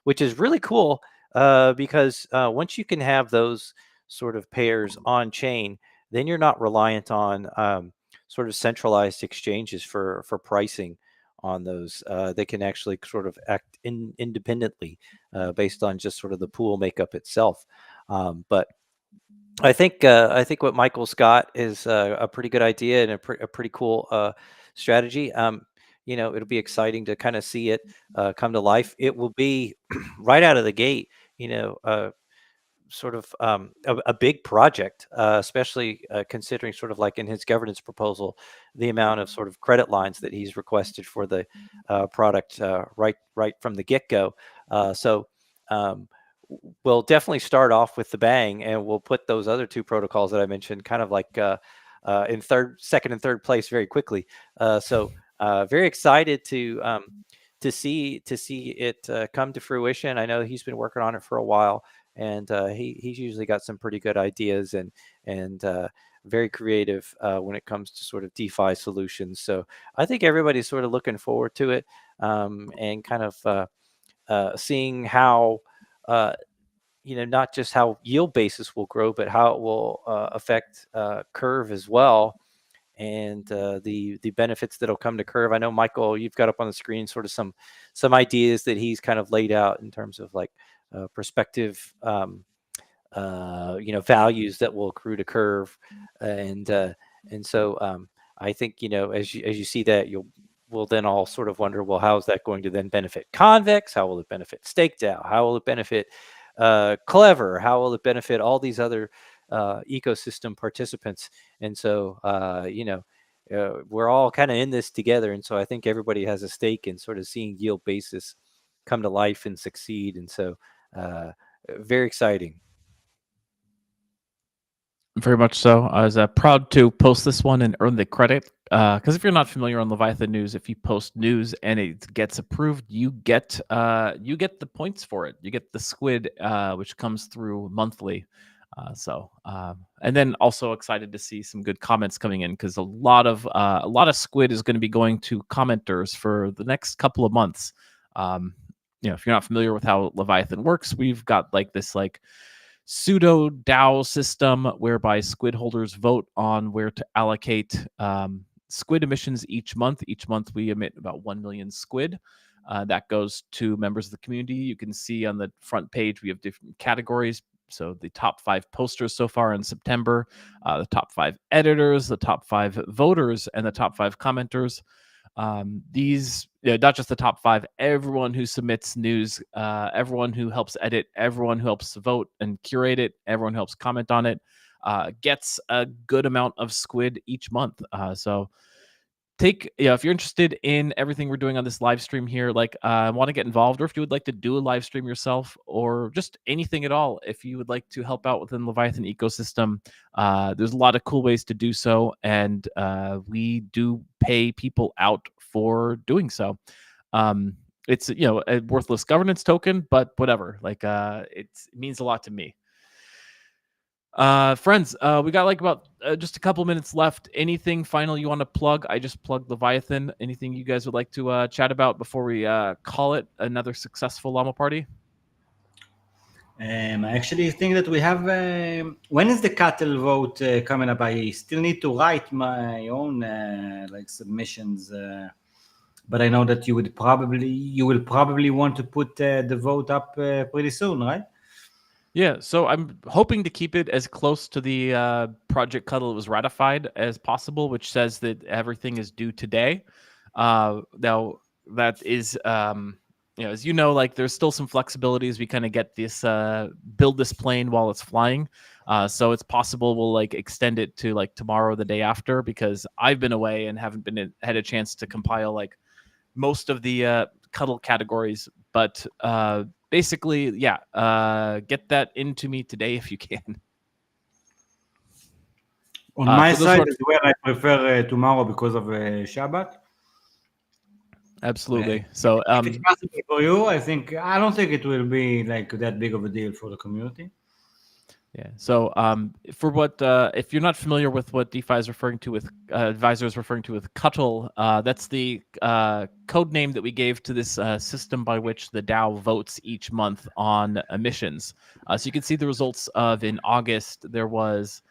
which is really cool because once you can have those sort of pairs on chain, then you're not reliant on sort of centralized exchanges for pricing on those. They can actually sort of act independently based on just sort of the pool makeup itself. But I think what Michael's got is a pretty good idea and a pretty cool strategy. It'll be exciting to kind of see it come to life. It will be right out of the gate, sort of a big project, especially considering sort of like in his governance proposal, the amount of sort of credit lines that he's requested for the product right from the get-go. So we'll definitely start off with the bang, and we'll put those other two protocols that I mentioned kind of like in second and third place very quickly. So very excited to see it come to fruition. I know he's been working on it for a while, and he's usually got some pretty good ideas and very creative when it comes to sort of DeFi solutions. So I think everybody's sort of looking forward to it and kind of seeing how not just how yield basis will grow, but how it will affect Curve as well, and the benefits that'll come to Curve. I know, Michael, you've got up on the screen sort of some ideas that he's kind of laid out in terms of like prospective values that will accrue to Curve, and so I think as you see that, we'll then all sort of wonder, well, how is that going to then benefit Convex? How will it benefit StakeDAO? How will it benefit Clever? How will it benefit all these other ecosystem participants? And so we're all kind of in this together, and so I think everybody has a stake in sort of seeing yield basis come to life and succeed. And so very exciting. Very much so. I was proud to post this one and earn the credit. Because if you're not familiar on Leviathan News, if you post news and it gets approved, you get the points for it. You get the squid, which comes through monthly. And then also excited to see some good comments coming in, because a lot of squid is going to be going to commenters for the next couple of months. If you're not familiar with how Leviathan works, we've got like this pseudo DAO system whereby squid holders vote on where to allocate squid emissions each month. Each month we emit about 1 million squid. That goes to members of the community. You can see on the front page we have different categories. So the top 5 posters so far in September, the top 5 editors, the top 5 voters, and the top 5 commenters. These, not just the top 5, everyone who submits news, everyone who helps edit, everyone who helps vote and curate it, everyone who helps comment on it, gets a good amount of squid each month. So if you're interested in everything we're doing on this live stream here, want to get involved, or if you would like to do a live stream yourself, or just anything at all, if you would like to help out within the Leviathan ecosystem, there's a lot of cool ways to do so, and we do pay people out for doing so. It's a worthless governance token, but whatever. It means a lot to me. Friends, we got about just a couple minutes left. Anything final you want to plug? I just plugged Leviathan. Anything you guys would like to chat about before we call it another successful Llama Party? I actually think that we have. When is the cattle vote coming up? I still need to write my own submissions, but I know that you will probably want to put the vote up pretty soon, right? Yeah, so I'm hoping to keep it as close to the Project Cuddle that was ratified as possible, which says that everything is due today. Now, that is, as you know, there's still some flexibility as we kind of get this, build this plane while it's flying. So it's possible we'll extend it to tomorrow or the day after, because I've been away and haven't had a chance to compile most of the Cuddle categories. But basically, get that into me today if you can. On my side as well, I prefer tomorrow because of Shabbat. Absolutely. So if it's possible for you, I don't think it will be that big of a deal for the community. Yeah. So for what if you're not familiar with what DeFi is referring to with Advisor is referring to with Cuttle, that's the code name that we gave to this system by which the DAO votes each month on emissions. So you can see the results of in August there was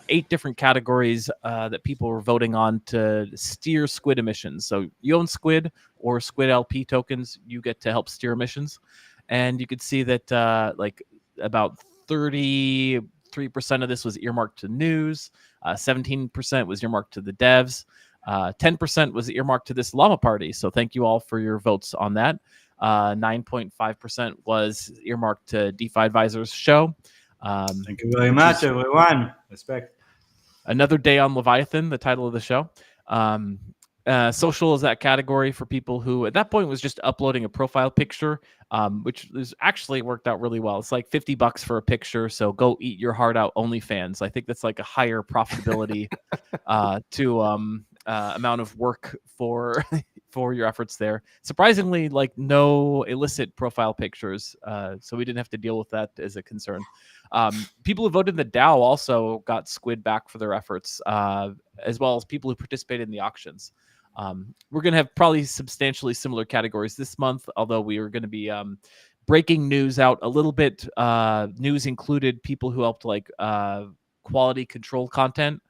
8 different categories that people were voting on to steer squid emissions. So you own squid or squid LP tokens, you get to help steer emissions. And you could see that like about 33% of this was earmarked to news, 17% was earmarked to the devs, 10% was earmarked to this Llama Party. So thank you all for your votes on that. 9.5% was earmarked to DeFi Advisors show. Thank you very much, everyone. Respect. Another Day on Leviathan, the title of the show. Social is that category for people who at that point was just uploading a profile picture, which is actually worked out really well. It's like $50 for a picture, so go eat your heart out, OnlyFans. I think that's like a higher profitability to amount of work for for your efforts there. Surprisingly, like no illicit profile pictures, so we didn't have to deal with that as a concern. People who voted in the DAO also got squid back for their efforts, as well as people who participated in the auctions. We're going to have probably substantially similar categories this month, although we are going to be breaking news out a little bit. News included people who helped like quality control content.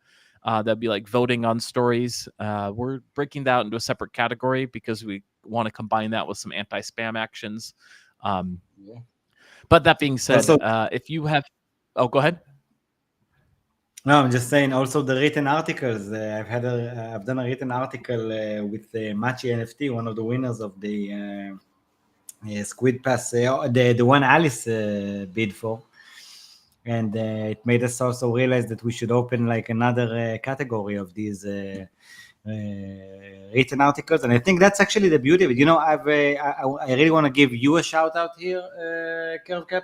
That'd be like voting on stories. We're breaking that out into a separate category because we want to combine that with some anti-spam actions. But that being said, Also, if you have... Oh, go ahead. No, I'm just saying. Also, the written articles. I've done a written article with Machi NFT, one of the winners of the Squid Pass, the one Alice bid for, and it made us also realize that we should open like another category of these written articles. And I think that's actually the beauty of it. You know, I really want to give you a shout out here, Curvecap.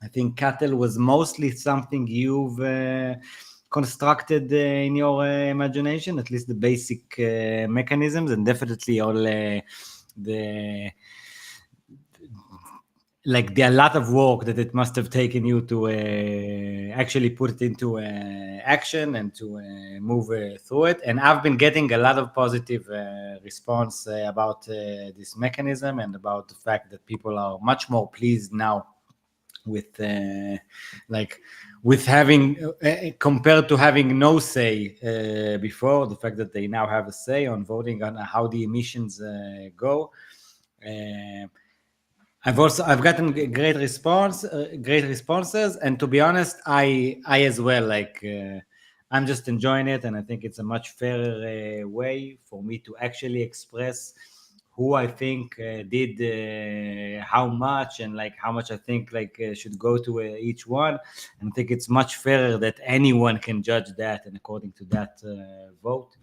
I think Cattle was mostly something you've constructed in your imagination, at least the basic mechanisms, and definitely all a lot of work that it must have taken you to actually put it into action and to move through it. And I've been getting a lot of positive response about this mechanism and about the fact that people are much more pleased now with having compared to having no say before, the fact that they now have a say on voting on how the emissions go. I've gotten great responses, and to be honest, I as well I'm just enjoying it, and I think it's a much fairer way for me to actually express who I think did how much, and like how much I think should go to each one. And I think it's much fairer that anyone can judge that, and according to that vote.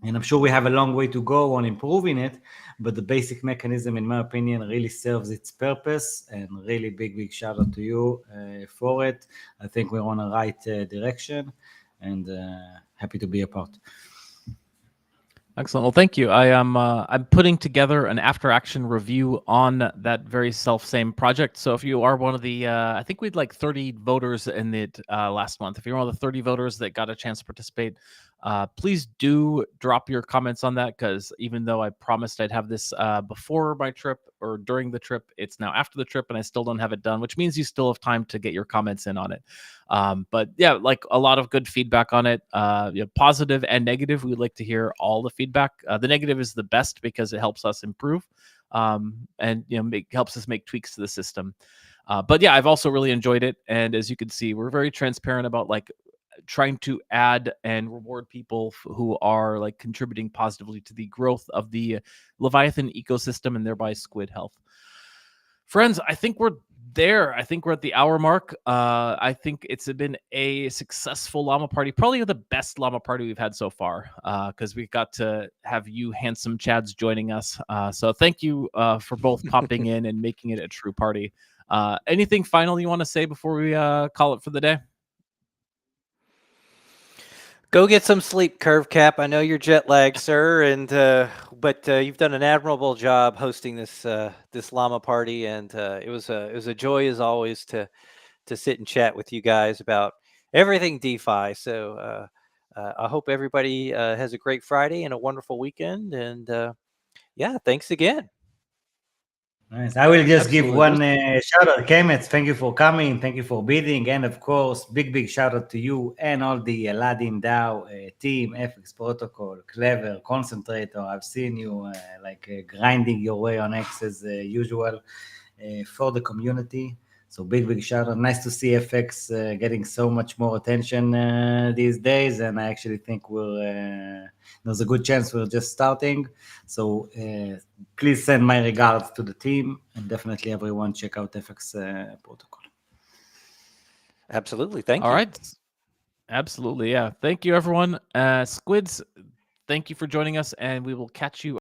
And I'm sure we have a long way to go on improving it, but the basic mechanism, in my opinion, really serves its purpose. And really big shout out to you for it. I think we're on the right direction, and happy to be a part. Excellent. Well, thank you. I'm putting together an after action review on that very same project. So if you are one of the, I think we'd like 30 voters in it last month. If you're one of the 30 voters that got a chance to participate, please do drop your comments on that, because even though I promised I'd have this before my trip or during the trip, it's now after the trip and I still don't have it done, which means you still have time to get your comments in on it. But yeah, like a lot of good feedback on it, positive and negative. We'd like to hear all the feedback. The negative is the best because it helps us improve and helps us make tweaks to the system. But yeah, I've also really enjoyed it. And as you can see, we're very transparent about trying to add and reward people who are contributing positively to the growth of the Leviathan ecosystem and thereby squid health. Friends, I think we're there. I think we're at the hour mark. I think it's been a successful Llama Party, probably the best Llama Party we've had so far, because we got to have you handsome Chads joining us. So thank you for both popping in and making it a true party. Anything final you want to say before we call it for the day? Go get some sleep, Curvecap. I know you're jet lagged, sir, and but you've done an admirable job hosting this Llama Party, and it was a joy as always to sit and chat with you guys about everything DeFi. So I hope everybody has a great Friday and a wonderful weekend, and yeah, thanks again. Nice. I will just give Absolutely. one shout out. Kemet, thank you for coming. Thank you for bidding. And of course, big shout out to you and all the Aladdin DAO team, FX Protocol, Clever, Concentrator. I've seen you grinding your way on X as usual for the community. So big shout out. Nice to see FX getting so much more attention these days. And I actually think there's a good chance we're just starting. So please send my regards to the team, and definitely everyone check out FX Protocol. Absolutely. Thank you. All right. Absolutely. Yeah. Thank you, everyone. Squids, thank you for joining us, and we will catch you